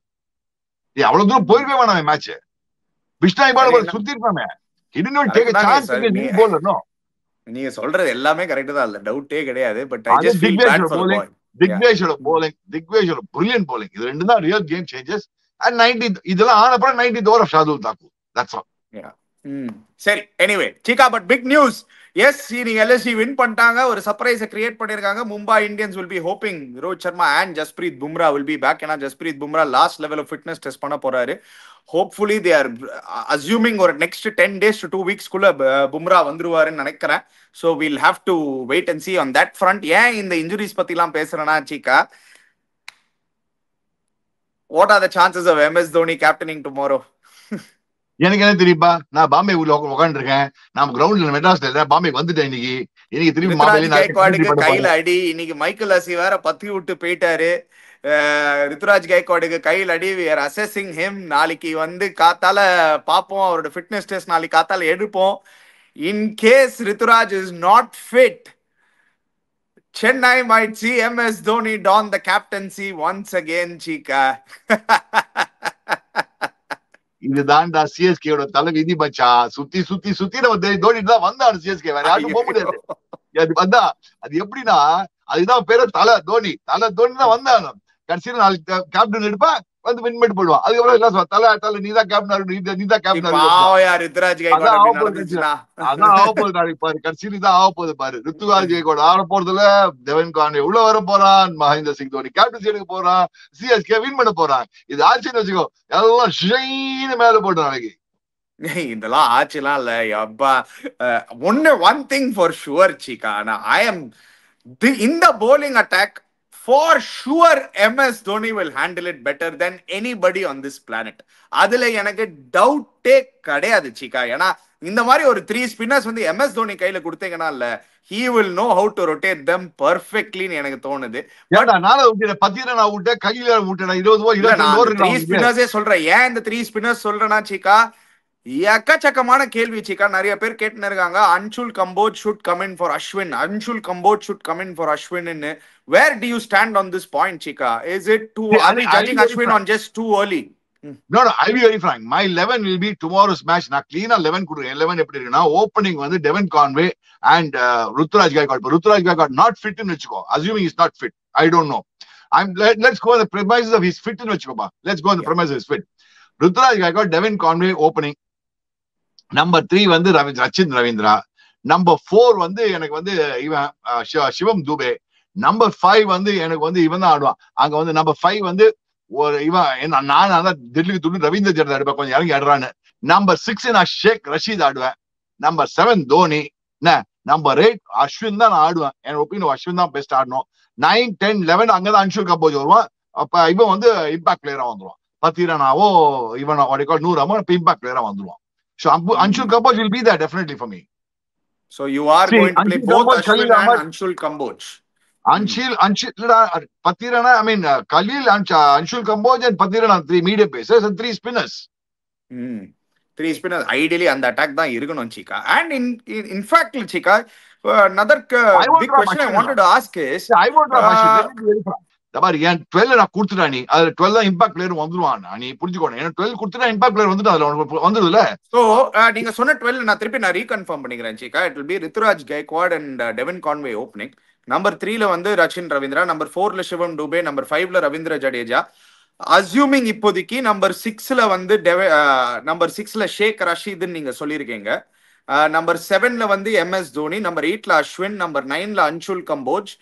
அவ்வளவு தூரம் போயிருக்கவே வேணாம் மேட்ச். பிஷ்னாய் மாதிரி போல சுத்திருப்பாமே. நீங்க சொல்றது எல்லாமே கரெக்ட் தான், இல்ல டவுட்டே கிடையாது. பட் திக்வேஷோட brilliant bowling, இது ரெண்டு தான் ரியல் கேம் சேஞ்சஸ். அண்ட் 90 இதெல்லாம் ஆன அப்புறம் 90th over of Shardul Thakur. That's all. சரி, anyway Cheeka, but big news. Yes, நீங்க LSG வின் பண்ணிட்டாங்க, ஒரு சர்ப்ரைஸை கிரியேட் பண்ணிருக்காங்க. Mumbai Indians will be hoping Rohit Sharma and Jasprit Bumrah will be back. ஏன்னா Jasprit Bumrah last level of fitness test பண்ண போறாரு. ஹோப்ஃபுல்லி they are assuming ஒரு next 10 days to 2 weeks குள்ள பும்ரா வந்துருவாருன்னு நினைக்கிறேன். So we'll have to wait and see on that front. ஏன் இந்த injuries பத்திலாம் பேசுறேன்னா சீக்கா, what are the chances of MS Dhoni captaining tomorrow? எனக்கு என்ன தெரியுப்பா, நான் பாம்பே ஊர்ல உட்காந்துருக்கேன். நான் கிரவுண்ட்ல மெட்ராஸ்ல இல்ல, பாம்பே வந்துட்டேன் இன்னைக்கு. இன்னைக்கு திரும்பி ரித்துராஜ் பாம்பேல கைக்வாடுக்கு பண்ண கையில போறேன். அடி. இன்னைக்கு மைக்கேல் ஹசி வேற பத்தி விட்டு போயிட்டாரு. ரித்துராஜ் கைக்வாடுக்கு கையில் அடி. we are assessing him. நாளைக்கு வந்து காத்தால பார்ப்போம், அவரோட ஃபிட்னஸ் டெஸ்ட் நாளைக்கு காத்தால எடுப்போம். In case Ruturaj is not fit, Chennai might see MS Dhoni don the captaincy once again, Chika. இதுதான்டா சிஎஸ்கேயோட தலை விதி மச்சா. சுத்தி சுத்தி சுத்தி நம்ம தோனி தான் வந்தாரு சிஎஸ்கே, வேற யாரும் போக முடியாது. அது வந்தா அது எப்படின்னா, அதுதான் பேரு தலை தோனி. தலை தோனி தான் வந்தாங்க. கடைசியில நாளைக்கு கேப்டன் எடுப்பா வந்து வின் பண்ணி போடுவான். அதுக்கப்புறம் எல்லாம் தலை தலை நீதான் கேப்டன், நீதான் கேப்டன். அதான் ஆக போகுது நாளைக்கு பாரு. கடைசியில இதான் ஆக போகுது பாரு. ரித்துராஜ் கைக்வாட் ஆட போறதுல டெவன் கான்வே உள்ள வர போறான், மகேந்திர சிங் தோனி கேப்டன்சி எடுக்க போறான், சிஎஸ்கே வின் பண்ண போறான். இது ஆச்சுன்னு வச்சுக்கோ, எல்லாம் ஷைன்னு மேல போட்டு நாளைக்கு. இதெல்லாம் ஆச்சுலாம் இல்ல அப்பா. One thing for sure Shikha, I am in the bowling attack for sure MS Dhoni will handle it better than anybody on this planet. அதுல எனக்கு டவுட்டே கிடையாது சிக்கா. ஏன்னா இந்த மாதிரி ஒரு 3 ஸ்பின்னர்ஸ் வந்து MS Dhoni கையில கொடுத்தீங்கன்னா இல்ல, he will know how to rotate them perfectly ன்னு எனக்கு தோணுது. ஏடா நாள விட்டு 10 ரன் விட்டு கையில விட்டுடா 20 ஓவர் 22 ஓவர் 3 ஸ்பின்னர்ஸே சொல்றேன். ஏன் இந்த 3 ஸ்பின்னர்ஸ் சொல்றேன்னா சிக்கா, எக்கச்சக்கமான கேள்வி சிக்கா. நிறைய பேர் கேட்டுன்னு இருக்காங்க, Anshul Kamboj should come in for Ashwin, Anshul Kamboj should come in for Ashwin. Where do you stand on this point Cheeka? Is it too are we judging Ashwin on just too early? No, I'll be very frank. My 11 will be tomorrow's match. நான் clean 11 கொடுக்கிறேன். 11 எப்படி இருக்குன்னா, opening வந்து டெவன் Conway and Ruturaj Gaikwad. Ruturaj Gaikwad not fit ன்னு வெச்சுக்கோ. Assuming he's not fit, I don't know. Let's go on the premises of he's fit ன்னு வெச்சுக்கோப்பா. Let's go on the premises he's fit. Ruturaj Gaikwad, டெவன் Conway opening. Number 3 வந்து Rachin Ravindra. Number 4 வந்து எனக்கு வந்து இவன் சிவம் Dubey. Number 5 வந்து எனக்கு வந்து இவன் தான் ஆடுவான். அங்க வந்து நம்பர் 5 வந்து ஒரு இவன் நான் அதான் டெல்லிக்கு துண்டு ரவீந்திர ஜடேஜா ஆடுவேன், கொஞ்சம் இறங்கி ஆடுறான்னு. நம்பர் 6 நான் ஷேக் ரஷீத் ஆடுவேன். நம்பர் 7 தோனி. நம்பர் 8 அஸ்வின் தான் நான் ஆடுவேன். என் ஒப்பீனியன் அஸ்வின் தான் பெஸ்ட் ஆடணும். 9, 10, 11 அங்கதான் அன்ஷுல் கம்போஜ் வருவான். அப்ப இவன் வந்து இம்பாக்ட் பிளேயரா வந்துருவான். 10 ரனாவோ இவன் 100 இப்ப இம்பாக்ட் பிளேயரா வந்துருவான். So Anshul Kamboj will be there definitely for me. So you are going to play both Ashwin and Anshul Kamboj. Anshul Patirana, I mean Khalil, Anshul Kamboj and Patirana, 3 medium pacers and 3 spinners. 3 spinners ideally on the attack தான் இருக்கணும் சிக்கா. And in fact Shikha, another big question I wanted to ask is, I want to ask ஏன் 12 நான் கொடுத்துட்டா, நீ அதுல 12 தான் impact player வந்துருவான். நீ புரிஞ்சுக்கணும். ஏன்னா 12 கொடுத்துட்டா இம்பாக்ட் பிளேயர் வந்துட்டு அதுல வந்துடுதுல. சோ நீங்க சொன்ன 12 நான் திருப்பி ரீகன்ஃபார்ம் பண்ணிக்கிறேன் Cheeka. It will be Ruturaj Gaikwad and Devon Conway opening. Number 3ல வந்து ரச்சின் ரவீந்திரா. நம்பர் 4ல சிவம் டுபே. நம்பர் 5ல ரவீந்திர ஜடேஜா. அஸ்யூமிங் இப்போதைக்கு நம்பர் 6ல வந்து நம்பர் 6ல ஷேக் ரஷீத்னு நீங்க சொல்லியிருக்கீங்க. நம்பர் 7ல வந்து MS தோனி. நம்பர் 8ல அஸ்வின். நம்பர் 9ல அன்ஷுல் கம்போஜ்.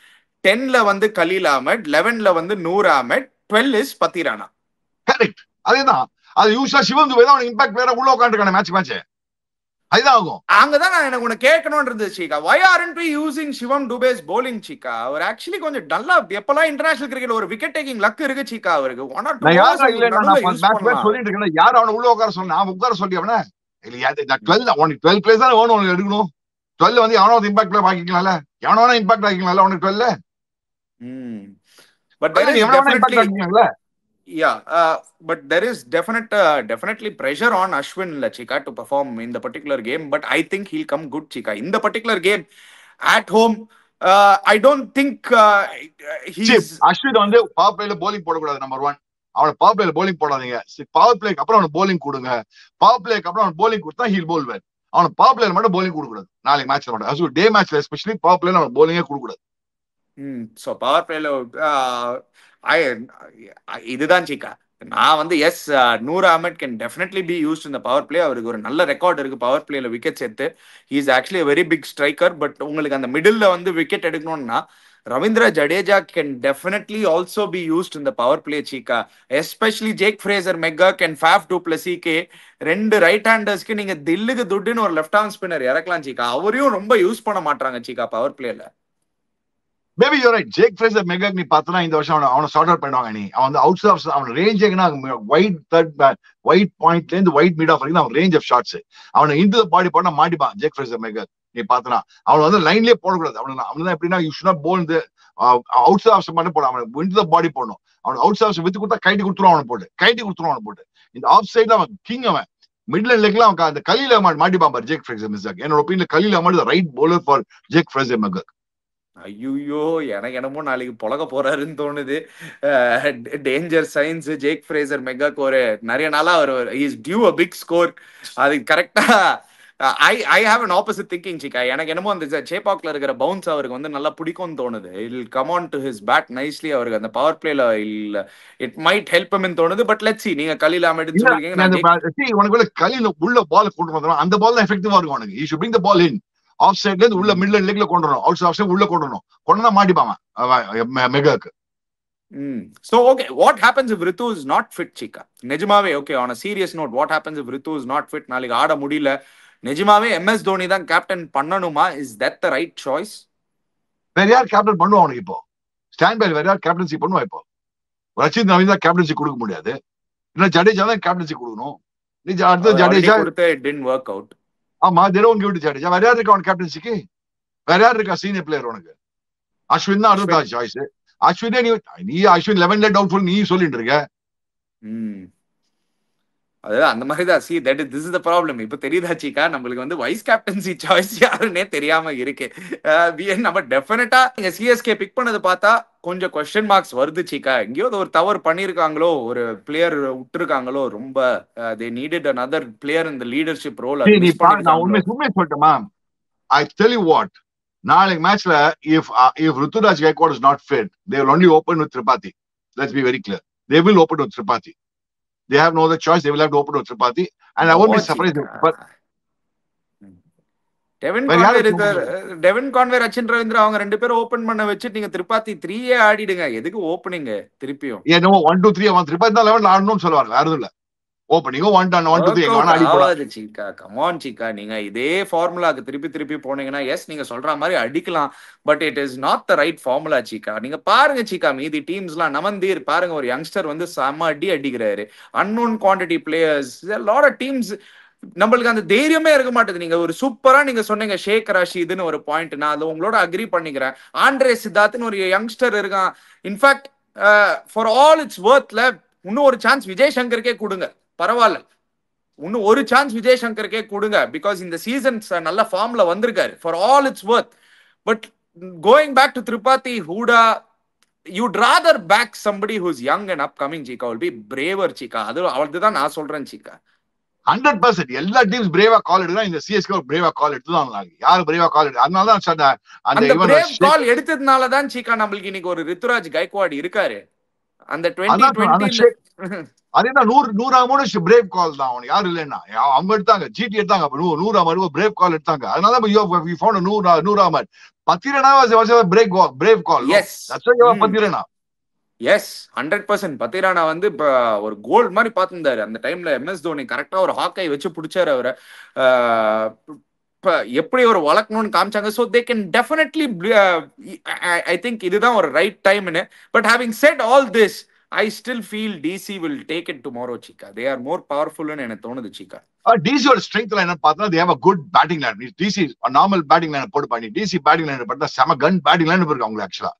10ல வந்து கலீல் அஹ்மத். 11ல வந்து நூர் அஹ்மத். 12 இஸ் பத்திரானா. கரெக்ட். அதேதான். அது யூஷா சிவம் துபே தான் இம்பாக்ட் பிளேயரா உள்ள உட்கார்ந்திருக்கானே மேட்ச். அதுதான் ஆகும். அங்கதான் நான் எனக்கு உனக்கு கேட்கணும்ன்றது Cheeka. why aren't we using Shivam Dube's bowling Cheeka? அவர் ஆக்சுவலி கொஞ்சம் டல்லா எப்பலாம் இன்டர்நேஷனல் கிரிக்கெட் ஒரு விக்கெட் டேக்கிங் லக் இருக்கு சீக்கா அவருக்கு. நான் யாரா இல்ல நான் சொல்லிட்டு இருக்கேன். யார் அவன உள்ள உட்கார சொன்னா? நான் உட்கார சொல்லி அவன இல்ல 12 பிளேஸ் தான் வேணும் எடுக்கணும். 12 வந்து எவனோ இம்பாக்ட் பிளேயர் ஆக்கிக்கலாம்ல. எவனோ இம்பாக்ட் ஆக்கிக்கலாம்ல உனக்கு 12. But there is definitely but there is definitely pressure on Ashwin Chika to perform in the particular game. But I think he'll come good Chika in the particular game at home. I don't think he's Ashwin வந்து power பிளேல bowling போடக்கூடாது. Number 1 அவன power பிளேல bowling போடாதீங்க. Power பிளேக்கு அப்புறம் அவன bowling கொடுங்க. Power பிளேக்கு அப்புறம் அவன bowling கொடுத்தா he'll bowl well. அவன பவர் பிளேல மட்டும் bowling கொடுக்கூடாது. நாளைக்கு மேட்ச்ல மட்டும் அது டே மேட்ச்ல எஸ்பெஷலி பவர் பிளேல அவன bowling கொடுக்கூடாது. So power play இதுதான் சீக்கா. நான் வந்து yes Noor Ahmad can definitely be used in the power play. அவருக்கு ஒரு நல்ல ரெக்கார்ட் இருக்கு பவர் பிளேல விக்கெட்ஸ் எடுத்து. He is actually very big striker. But உங்களுக்கு அந்த மிடில் வந்து விக்கெட் எடுக்கணும்னா Ravindra Jadeja can definitely also be used in the power play Cheeka. Especially Jake Fraser McGurk and Faf du பிளஸிக்கு 2 ரைட் ஹேண்டர்ஸ்க்கு நீங்க தில்லுக்கு துட்டுன்னு ஒரு லெஃப்ட் ஆர்ம் ஸ்பின்னர் இறக்கலாம் சீக்கா. அவரையும் ரொம்ப யூஸ் பண்ண மாட்டாங்க சீக்கா பவர் பிளேல. Maybe you right. Jake Fraser McGurk நீ பார்த்தனா இந்த வருஷம் அவனை சார்ட் அவுட் பண்ணுவாங்க. நீ அவன் வந்து அவுட் ஆஃப் அவன் ரேஞ்ச் எங்கன்னா வைட் ஒயிட் பாயிண்ட்ல இருந்து ஒயிட் மிட் ஆஃப் வரைக்கும் அவன் ரேஞ்ச் ஆஃப் ஷாட்ஸ் அவனை இன்டு பாடி போனா மாட்டிப்பான் ஜேக் ஃப்ரேசர் மெகக். நீ பார்த்தனா அவன் வந்து லைன்லயே போடக்கூடாது. அவன் எப்படின்னா யூ ஷுட் நாட் போல் இந்த அவுட் ஆஃப் மட்டும் போட அவன் இன்டு பாடி போடணும். அவன் அவுட் ஆஃப் வித்து கொடுத்தா கைட்டி கொடுத்துருவான் அவனை போட்டு இந்த ஆஃப் சைட்ல அவன் கிங். அவன் மிடில் லெக்ல அவன் அந்த கலில மாட்டிப்பான் பாரு ஜேக் ஃப்ரேசர் மெகக். என்னோட ஒப்பீனியன் கலில அமௌண்ட் right bowler for Jake Fraser McGurk. ஐயோ எனக்கு என்னமோ நாளைக்கு பொழக போறாருன்னு தோணுது. Danger signs Jake Fraser McGurk ஒரு நிறைய நாளா அவர் is due a big score. அது கரெக்டா I have an opposite thinking Cheeka. எனக்கு என்னமோ அந்த சேப்பாக்ல இருக்கிற பவுன்ஸ் அவருக்கு வந்து நல்லா பிடிக்கும்னு தோணுது. It'll come on to his bat nicely. அவருக்கு அந்த பவர் பிளேல இல்ல இட் மைட் ஹெல்ப் ஹிம் தோணுது. பட் லெட்ஸ் see நீங்க கலீல் அஹ்மத்னு சொல்றீங்க. உனக்கு கலீல் உள்ள பால் கொண்டு வந்தோம் அந்த பால் தான் எஃபெக்டிவா இருக்கும். உனக்கு you should bring the ball in off சைட்ல இருந்து உள்ள மிடில் லெக்ல கொண்டு வரணும். அவுட் ஆஃப் சைட் உள்ள கொண்டு வரணும். கொண்டா மாட்டிப்பாங்க மெகாக்கு. So okay, what happens if Ritu is not fit Chika? நிஜமாவே okay, on a serious note, what happens if Ritu is not fit? நாளைக்கு ஆட முடியல. நிஜமாவே MS தோனி தான் கேப்டன் பண்ணணுமா? Is that the right choice? வேற யார் கேப்டன் பண்ணுவா அவனுக்கு? இப்போ ஸ்டாண்ட் பை வேற யார் கேப்டன்சி பண்ணுவா? இப்போ ரச்சித் நவீன் தான் கேப்டன்சி கொடுக்க முடியாது. இல்ல ஜடேஜா தான் கேப்டன்சி கொடுக்கணும். நீ அடுத்து ஜடேஜா கொடுத்தா it didn't work out. ஆமா they don't give it to Jadeja. வேற யார் இருக்கா அவன் கேப்டன்சிக்கு? வேற யார் இருக்கா சீனியர் பிளேயர் உனக்கு? அஸ்வின் தான் அடுத்த சாய்ஸ். அஸ்வினே நீ அஸ்வின் 11ல டவுட்ஃபுல் நீ சொல்லிட்டு இருக்க. அதான் அந்த மாதிரி தான். see that is this is the problem. இப்போ தெரியுதா சீக்கா நம்மளுக்கு வந்து வைஸ் கேப்டன்சி சாய்ஸ் யாருன்னே தெரியாம இருக்கு. நம்ம டெஃபினட்டா நீங்க சிஎஸ்கே பிக் பண்ணது பார்த்தா கொஞ்சம் क्वेश्चन மார்க்ஸ் வருது சீக்கா. எங்கேயோ ஒரு தவறு பண்ணிருக்காங்களோ, ஒரு பிளேயர் விட்டுருக்காங்களோ. ரொம்ப they needed another player in the leadership role. நான் உண்மை சொல்லட்டுமா? I tell you what, நாளைக்கு மேட்ச்ல if Ruturaj Gaikwad is not fit, they will only open with Tripathi. Let's be very clear. They will open with Tripathi. They have no other choice. They will have to open with Tripathi, and I won't be surprised. But Devine Conway Rachin Ravindra அவங்க ரெண்டு பேரும் open பண்ண வச்சு நீங்க திரிபாத்தி 3 ஆடிடுங்க. எதுக்கு opening திருப்பியும்? ஏனோ 1 2 3 அவன் திரிபாத்தி தான் 11ல ஆடணும்னு சொல்லுவாங்க. வேற எதுவும் இல்ல. ஓபனிங் 1 2 3 எங்க ஆடி போறாது சீக்கா. கம் ஆன் சீக்கா, நீங்க இதே ஃபார்முலாக்கு திருப்பி போனீங்கன்னா எஸ் நீங்க சொல்ற மாதிரி அடிக்கலாம். But it is not the right formula Cheeka. நீங்க பாருங்க சீக்கா, மீதி டீம்ஸ்லாம் நமந்தீர் பாருங்க, ஒரு யங்ஸ்டர் வந்து செம அடிக்கிறாரு. Unknown quantity players, lot of teams. நம்மளுக்கு அந்த தைரியமே இருக்க மாட்டேது. நீங்க ஒரு சூப்பரா நீங்க சொன்னீங்க ஷேக் ரஷீதுன்னு ஒரு பாயிண்ட், நான் அது உங்களோட அக்ரி பண்ணிக்கிறேன். ஆண்ட்ரே சித்தார்த்னு ஒரு யங்ஸ்டர் இருக்கான். இன்ஃபேக்ட் ஃபார் ஆல் இட்ஸ் வர்த்ல இன்னும் ஒரு சான்ஸ் விஜய் சங்கருக்கே கொடுங்க, பரவாயில்ல. இன்னும் ஒரு சான்ஸ் விஜய் சங்கருக்கே கொடுங்க. பிகாஸ் இந்த சீசன்ஸ் நல்ல ஃபார்ம்ல வந்திருக்காரு. For all it's worth. But going back to Tripathi, Hooda, you'd rather back somebody who's young and upcoming Chika, will be braver Chika. அதுதான் நான் சொல்றேன் Chika. 100% எல்லா டீம்ஸ் பிரேவா கால் எடுத்தா இந்த சிஎஸ்கே ஒரு பிரேவா கால் எடுத்துதான். யாரு பிரேவா கால் எடுத்து அதனால தான் அந்த பிரேவ் கால் எடுத்ததுனால தான் Chika நம்மளுக்கு இன்னைக்கு ஒரு ரித்துராஜ் கைக்வாட் இருக்காரு. அந்த 2020 அதேதான் 100 அமௌண்ட் பிரேவ் கால் தான். அவனுக்கு யாரு இல்லைன்னா அவங்க எடுத்தாங்க, ஜிடி எடுத்தாங்க. 100 அமௌண்ட் பிரேவ் கால் எடுத்தாங்க. அதனால தான் 100 amount Pathirana brave call. Yes Pathirana, yes 100%. Pathirana வந்து இப்ப ஒரு கோல்ட் மாதிரி பார்த்திருந்தாரு அந்த டைம்ல. MS தோனி கரெக்டா ஒரு ஹாக்கை வச்சு பிடிச்சாரு அவரை. எப்படி ஒரு வளர்க்கணும்னு காமிச்சாங்க. So they can definitely, I think இதுதான் ஒரு ரைட் டைம்னு. But having set all this, I still feel DC will take it tomorrow Chika. They are more powerful ன்னு எனக்கு தோணுது Chika. DC ஓட ஸ்ட்ரெngth லைன் பார்த்தா they have a good batting line. DC a normal batting line போட்டு பண்ணி DC batting line பார்த்தா செம கன் batting line இருக்கு அவங்க. ஆக்சுவலா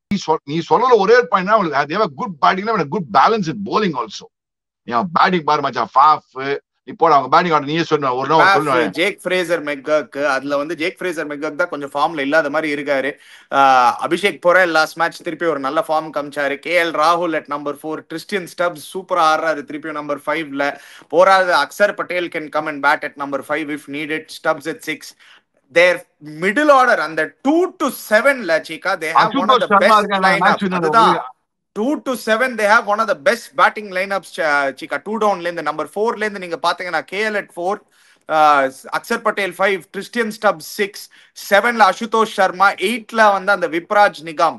நீ சொல்லல ஒரே பாயிண்ட்னா அவங்க they have a good batting line and a good balance in bowling also. Batting பாரு மச்சான், ஃபாஃப் இப்போ அவங்க பேட்டிங் ஆர்டர் நீயே சொன்ன ஒரு நாள் சொல்லுவேன். ஜேக் ஃப்ரேசர் மெக்கக், அதுல வந்து ஜேக் ஃப்ரேசர் மெக்கக் தான் கொஞ்சம் ஃபார்ம்ல இல்லாத மாதிரி இருக்காரு. அபிஷேக் பொரேல் லாஸ்ட் மேட்ச் திருப்பி ஒரு நல்ல ஃபார்ம் காமிச்சாரு. KL ராகுல் at number 4, Tristan Stubbs சூப்பரா ஆடுறாரு திருப்பி number 5ல. போராது Axar Patel can come and bat at number 5 if needed. Stubbs at 6. Their middle order அந்த 2 to 7 ல Chika, they have one of the best lineup. அதுதான் 2 to 7 they have one of the best batting lineups Chika. 2 down ல இருந்து number 4 ல இருந்து நீங்க பாத்தீங்கன்னா KL at 4, Axar Patel 5, Tristan Stubbs 6, 7 ல அசுதோஷ் சர்மா, 8 ல வந்து அந்த விப்ராஜ் நிகாம்.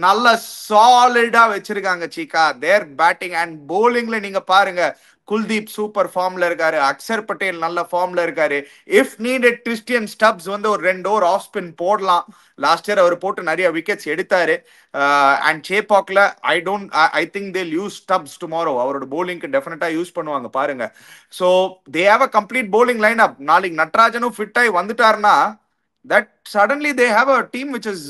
நல்ல சாலிடா வச்சிருக்காங்க Chika. தேர் பேட்டிங் அண்ட் bowlingல நீங்க பாருங்க, குல்தீப் சூப்பர் ஃபார்ம்ல இருக்காரு, அக்ஷர் பட்டேல் நல்ல ஃபார்ம்ல இருக்காரு. இஃப் நீடட் கிறிஸ்டியன் ஸ்டப்ஸ் வந்து ஒரு 2 ஓவர் ஆஃப் ஸ்பின் போடலாம். லாஸ்ட் இயர் அவர் போட்டு நிறைய விக்கெட்ஸ் எடுத்தாரு. அண்ட் சேபாக்ல I think they'll use Stubbs tomorrow. அவரோட போலிங்க்கு டெஃபினட்டா யூஸ் பண்ணுவாங்க பாருங்க. So they have a complete bowling lineup. நாளைக்கு நட்ராஜனும் ஃபிட் ஆகி வந்துட்டாருன்னா that suddenly they have a team which is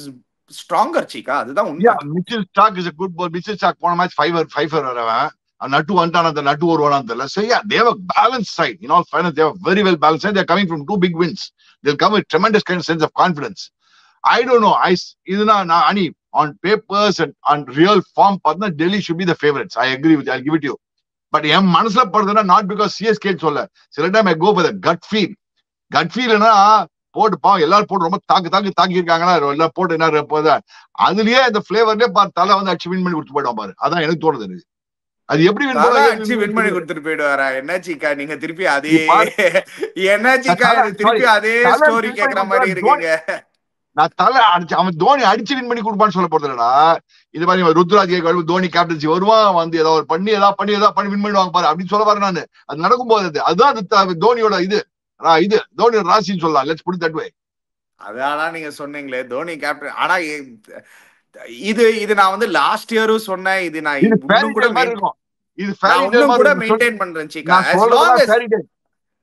stronger, Chika. அதுதான் உண்மை. Mitchell Stark is a good ball. Mitchell Stark போன மேட்ச் 5 வரவன் நட்டு வந்துட்டான், அந்த நட்டு ஒரு வரான் தெரியல. So yeah, they have a balanced side. In all fairness, they have a very well balanced side. They are coming from 2 big wins. They'll come with tremendous kind of sense of confidence. I don't know. இதுனா நான் அனி on papers and on real form பார்த்தா Delhi should be the favorites. I agree with you. I'll give it to you. But என் மனசுல படுதுன்னா not because CSK சொல்ல. சில time I go for the gut feel. Gut feelனா போட்டு பாவம் எல்லாரும் போட்டு ரொம்ப தாக்கி இருக்காங்கன்னா எல்லாம் போட்டு என்ன அதுலயே இந்த பிளேவர்லயே தலை வந்து அடிச்சு வின் பண்ணி கொடுத்து போயிடும் பாரு. அதான் எனக்கு தோணுது. எனக்கு அது எப்படி வின் பண்ணி கொடுத்துட்டு போயிடுவாரா? என்ன சீக்கா நீங்க திருப்பி அதே என்ன சீக்கா திருப்பி அதே ஸ்டோரி கேக்குற மாதிரி இருக்கீங்க. நான் தலை அடிச்சு அவன் தோனி அடிச்சு வின் பண்ணி கொடுப்பான்னு சொல்ல போறதுலடா. இது மாதிரி ருத்ராஜ் கேக்வாட் தோனி கேப்டன்சி வருவான் வந்து ஏதாவது பண்ணி வின் பண்ணுவாங்க பாரு அப்படின்னு சொல்ல பாரு. நான் அது நடக்கும் போது அதுதான் தோனியோட இது தோனி ராசின்னு சொல்லலாம். Let's put it that way. அதான் நீங்க சொன்னீங்களே தோனி கேப்டன். ஆனா இது நான் வந்து லாஸ்ட் இயரும் சொன்னேன். இது நான் இன்னும் கூட மெயின்டைன் பண்றேன் சீக்கா.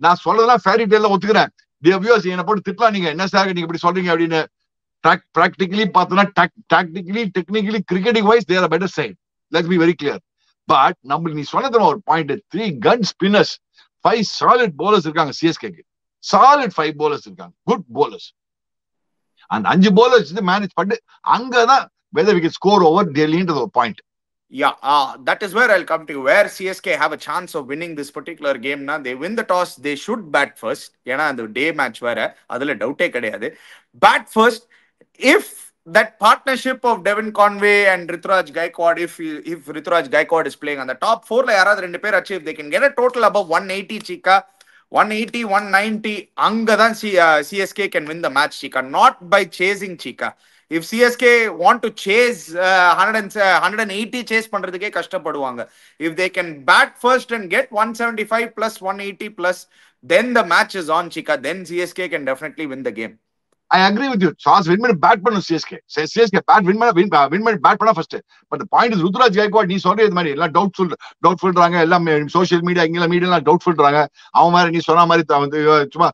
நான் சொல்றதெல்லாம் ஃபேரி டேல்ல ஒத்துக்கிறேன். வியூவர்ஸ் என்ன போட்டு திட்டலாம், நீங்க என்ன சார் நீங்க இப்படி சொல்றீங்க அப்படின்னு. பிராக்டிகலி பார்த்தோம்னா technically cricketing wise their better side. Let's be very clear. But நம்ம நீ சொன்னது ஒரு பாயிண்ட். 3 கன் ஸ்பின்னர்ஸ், 5 solid bowlers இருக்காங்க சிஎஸ்கேக்கு. solid 5 bowlers இருக்காங்க, good bowlers. and 5 bowlers இது மேனேஜ் பண்ணி அங்கதான் whether we can score over Delhi into the point. Yeah, that is where I'll come to you. Where CSK have a chance of winning this particular game na, they win the toss, they should bat first. ஏன்னா அந்த day match வேற, அதுல டவுட்டே கிடையாது. bat first. If that partnership of Devon Conway and Rituraj Gaikwad, if Rituraj Gaikwad is playing on the top 4 la yarad rendu per achieve, they can get a total above 180 Chika. 180 190 angadan CSK can win the match Chika, not by chasing Chika. If CSK want to chase 180 chase பண்றதுக்கே கஷ்டப்படுவாங்க. If they can bat first and get 175 plus 180 plus, then the match is on Chika. Then CSK can definitely win the game. I agree with you. Chance win பண்ணி bad பண்ணும் CSK. CSK bad win பண்ணி bad பண்ணா first. But the point is Ruturaj Gaikwad நீ சொல்ற இது மாதிரி எல்லாம் டவுட்ஃபுல்றாங்க. எல்லாம் சோஷியல் மீடியா இங்கெல்லாம் மீடியாலாம் டவுட்ஃபுல்றாங்க. அவன் மாதிரி நீ சொன்ன மாதிரி வந்து சும்மா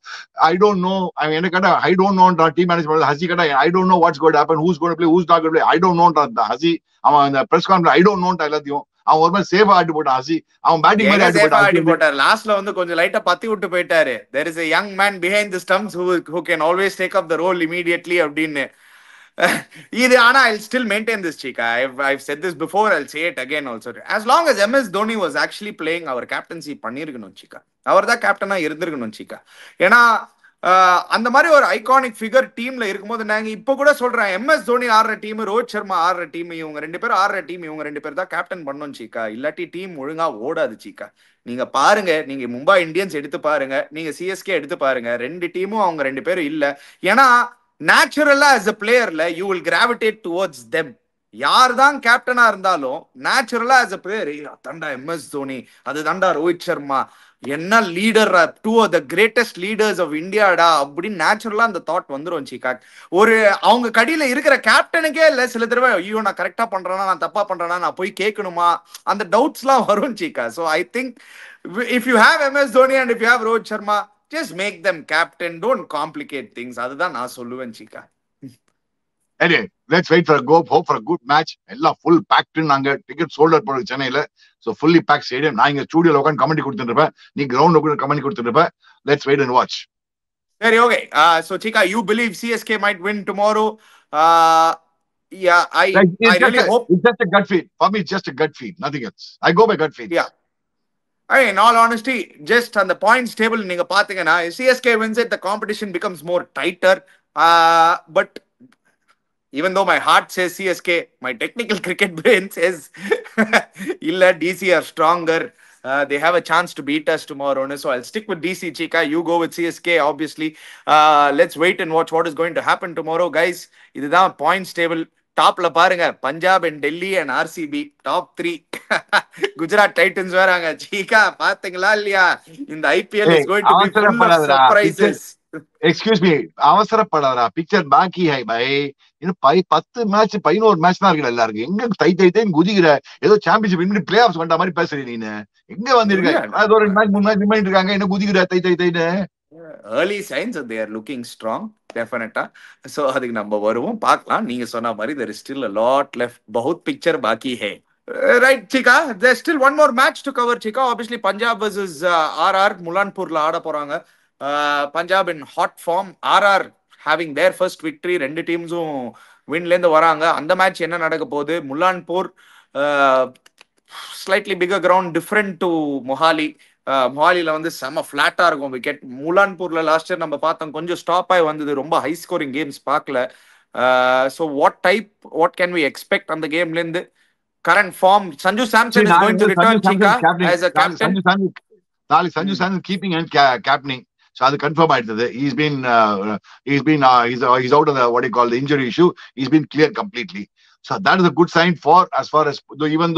ஐ டோன்ட் நோ. என்ன கேட்டா ஐ டோன்ட் நோன்ற டீம் மேனேஜ்மெண்ட். ஹசி கேட்டா I don't know what's going to happen, who's going to play, who's not going to play. I don't நோன்ற ஹசி அவன் அந்த பிரஸ் கான்ஃபரன்ஸ் ஐ டோன்ட் நோன்ற எல்லாத்தையும் அவன் ஒரு மாதிரி சேஃபா ஆடி போட்டான். ஹசி அவன் பேட்டிங் மாதிரி ஆடி போட்டார். லாஸ்ட்ல வந்து கொஞ்சம் லைட்டா பத்தி விட்டு போயிட்டாரு. There is a young man behind the stumps who can always take up the role immediately அப்படின்னு. இது ஆனா I'll still maintain this Chika. I've said this before, I'll say it again also. As long as MS Dhoni was actually playing, our captaincy பண்ணிருக்கணும் Chika. அவர் தான் கேப்டனா இருந்திருக்கணும் Chika. ஏன்னா அந்த மாதிரி ஒரு ஐகானிக் ஃபிகர் டீம்ல இருக்கும்போது நாங்க இப்ப கூட சொல்றேன், எம்எஸ் தோனி ஆடுற டீம், ரோஹித் சர்மா ஆடுற டீம், இவங்க 2 பேரும் ஆடுற டீம், இவங்க 2 பேர் தான் கேப்டன் பண்ணணும் Chika. இல்லாட்டி டீம் ஒழுங்கா ஓடாது Chika. நீங்க பாருங்க, நீங்க மும்பை இந்தியன்ஸ் எடுத்து பாருங்க, நீங்க சிஎஸ்கே எடுத்து பாருங்க, 2 டீமும் அவங்க 2 பேரும் இல்ல. ஏன்னா நேச்சுரலா as a பிளேயர்ல you will gravitate towards them. யார் தான் கேப்டனா இருந்தாலும் நேச்சுரலா as a player danda MS Dhoni, அது தண்டா ரோஹித் சர்மா, என்ன leader, 2 of the greatest leaders of இந்தியாடா அப்படின்னு நேச்சுரலா அந்த தாட் வந்துரும் Chika. ஒரு அவங்க கடியில இருக்கிற கேப்டனுக்கே இல்ல சில தடவை ஐயோ நான் கரெக்டா பண்றேனா நான் தப்பா பண்றேனா நான் போய் கேட்கணுமா, அந்த டவுட்ஸ் எல்லாம் வரும் Chika. So I think if you have MS Dhoni and if you have Rohit Sharma, just make them captain, don't complicate things. அதுதான் நான் சொல்லுவேன் Chika. Anyway, let's wait for hope for a good match. எல்லாம் full packed நாங்க ticket sold out பண்ணி சென்னையில. So fully packed stadium. நான் இங்க ஸ்டுடியோல உட்கார்ந்து கமெண்ட் கொடுத்துட்டு இருப்பேன், நீ கிரவுண்ட்ல உட்கார்ந்து கமெண்ட் கொடுத்துட்டு இருப்ப. Let's wait and watch. சரி, okay. So Chika, you believe CSK might win tomorrow? Yeah, I really hope. It's just a gut feel. For me, it's just a gut feel, nothing else. I go by gut feel. Yeah. In all honesty, just on the points table நீங்க பாத்தீங்கன்னா CSK wins it, the competition becomes more tighter. But even though my heart says CSK, my technical cricket brain says illa DC are stronger. They have a chance to beat us tomorrow. So I'll stick with DC Chika. You go with CSK, obviously. Let's wait and watch what is going to happen tomorrow, guys. இதுதான் points table. டாப்ல பாருங்க Punjab and Delhi and RCB top 3. Gujarat Titans வராங்க. சீக்கா பாத்தீங்களா இல்லையா? இந்த IPL is going to be full of அவசரப்படாதடா surprises. Excuse me, அவசரப்படாதடா. Picture பாக்கி ஹை பை. இன்னும் 10 மேட்ச் 11 மேட்ச் தான் இருக்கு எல்லாருக்கும். எங்க தை தை தைன்னு குதிக்கிற? ஏதோ சாம்பியன்ஷிப் இன்னும் பிளே ஆஃப்ஸ் வந்த மாதிரி பேசுறீ நீனு. எங்க வந்திருக்க? அது ஒரு மேட்ச் 3 மேட்ச் வின் இருக்காங்க. என்ன குதிக்கிற தை தை தைன்னு? early signs that they are looking strong definitely. So அதுக்கு நம்ம வருவோம் பார்க்கலாம். நீங்க சொன்ன மாதிரி there is still a lot left. बहुत picture बाकी है. Right, Chika. There's still one more match to cover, Chika. Obviously, Punjab versus RR. Mulanpurla ஆட போறாங்க. Punjab in hot form. RR having their first victory. ரெண்டு டீம்ஸும் வின்ல இருந்து வராங்க. அந்த match என்ன நடக்க போகுது? Mullanpur slightly bigger ground, different to Mohali. மொஹாலில வந்து செம ஃபிளாட்டா இருக்கும் விக்கெட். முலான்பூர்ல லாஸ்ட் இயர் நம்ம பார்த்தோம், கொஞ்சம் ஸ்டாப் ஆகி வந்தது. ரொம்ப ஹை ஸ்கோரிங் கேம்ஸ் பார்க்கல. So what can we expect அந்த கேம்ல இருந்து? Current form Sanju Samson is going to return Cheeka as a captain. நாளைக்கு Sanju Samson keeping and captaining. So அது கன்ஃபார்ம் ஆயிடுது. He's out of the what you call the injury issue. He's been cleared completely. So that is a good sign for as far as even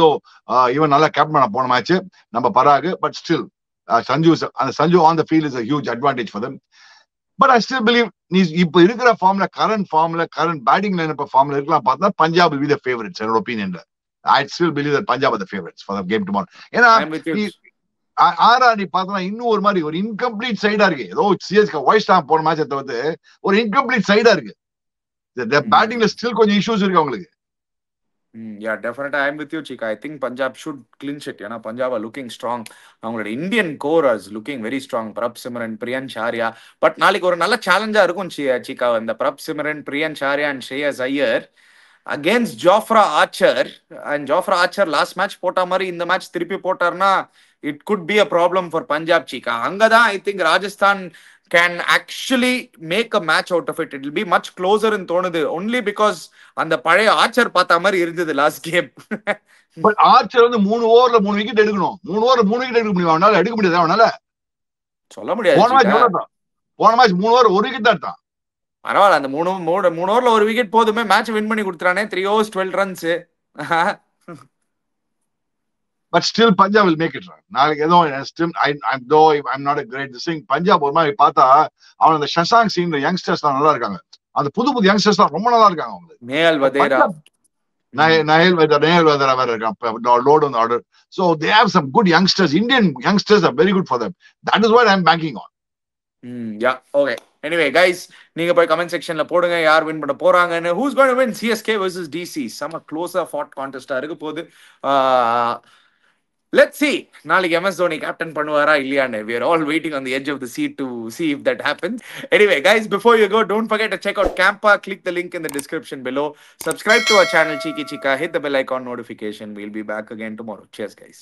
நல்லா captain போன match நம்ம Parag, but still Sanju on the field is a huge advantage for them. But I still believe இப்ப இருக்கிற ஃபார்ம்ல current batting line ஃபார்ம்ல இருக்கலாம் பார்த்தா Punjab will be the favorites in opinion. I still believe that Punjab are the favorites for the game tomorrow. ஏன்னா நீ பார்த்தா இன்னும் ஒரு மாதிரி ஒரு இன்கம்ப்ளீட் சைடா இருக்கு. ஏதோ சிஎஸ்கே வாய்ஸ் டாம் போன மேட்சை தவிர்த்து ஒரு இன்கம்ப்ளீட் சைடா இருக்கு. பேட்டிங்ல ஸ்டில் கொஞ்சம் இஷ்யூஸ் இருக்கு அவங்களுக்கு. Yeah, definitely. I'm with you, Chika. I think Punjab should clinch it. Punjab are looking strong. அவங்களோட Indian core is looking very strong. Prabh Simran, Priyansh Arya. பட் நாளைக்கு ஒரு நல்ல சேலஞ்சா இருக்கும் Chika. இந்த பிரப் சிமரன், பிரியன் சாரியா and Shreyas Iyer against Jofra Archer. And Jofra Archer last match போட்ட மாதிரி இந்த மேட்ச் திருப்பி போட்டார்னா it could be a problem for Punjab, Chika. அங்கதான் I think Rajasthan can actually make a match out of it. It will be much closer in தோணுது. Only because அந்த பழைய Archer பார்த்த மாதிரி இருந்தது லாஸ்ட் கேம். பட் ஆர்ச்சர் வந்து 3 ஓவர்ல 3 wicket எடுக்கணும். 3 ஓவர்ல 3 விக்கெட் எடுக்க முடியும். அவனால எடுக்க முடியாது. அவனால சொல்ல முடியாது. போன மேட்ச் 3 ஓவர் 1 விக்கெட் தான். பரவாயில்ல, அந்த 3 ஓவர்ல 1 விக்கெட் போதுமே, மேட்ச் வின் பண்ணி கொடுத்துறானே. 3 overs 12 runs. But still Punjab will make it. நாளைக்கு ஏதோ I'm not a great thing. Punjab ஒரு மாதிரி பார்த்தா அவன் அந்த ஷஷாங்க் சீன்ல யங்ஸ்டர்ஸ் நல்லா இருக்காங்க. அந்த புது யங்ஸ்டர்ஸ் ரொம்ப நல்லா இருக்காங்க. அவங்களுக்கு நேயல் வதேரா வேற இருக்கான். Load on the order. So they have some good youngsters. Indian youngsters are very good for them. That is what I'm banking on. Yeah, okay. Anyway, guys, நீங்க போய் கமெண்ட் செக்ஷன்ல போடுங்க யார் வின் பண்ண போறாங்கன்னு. Who's going to win? CSK versus DC. Some closer fought contest இருக்க போகுது. Let's see. நாளைக்கு MS Dhoni captain பண்ணுவாரா இல்லையான்னு. We are all waiting on the edge of the seat to see if that happens. Anyway, guys, before you go, don't forget to check out Campa. Click the link in the description below. Subscribe to our channel, Cheeky Chika. Hit the bell icon notification. We'll be back again tomorrow. Cheers, guys.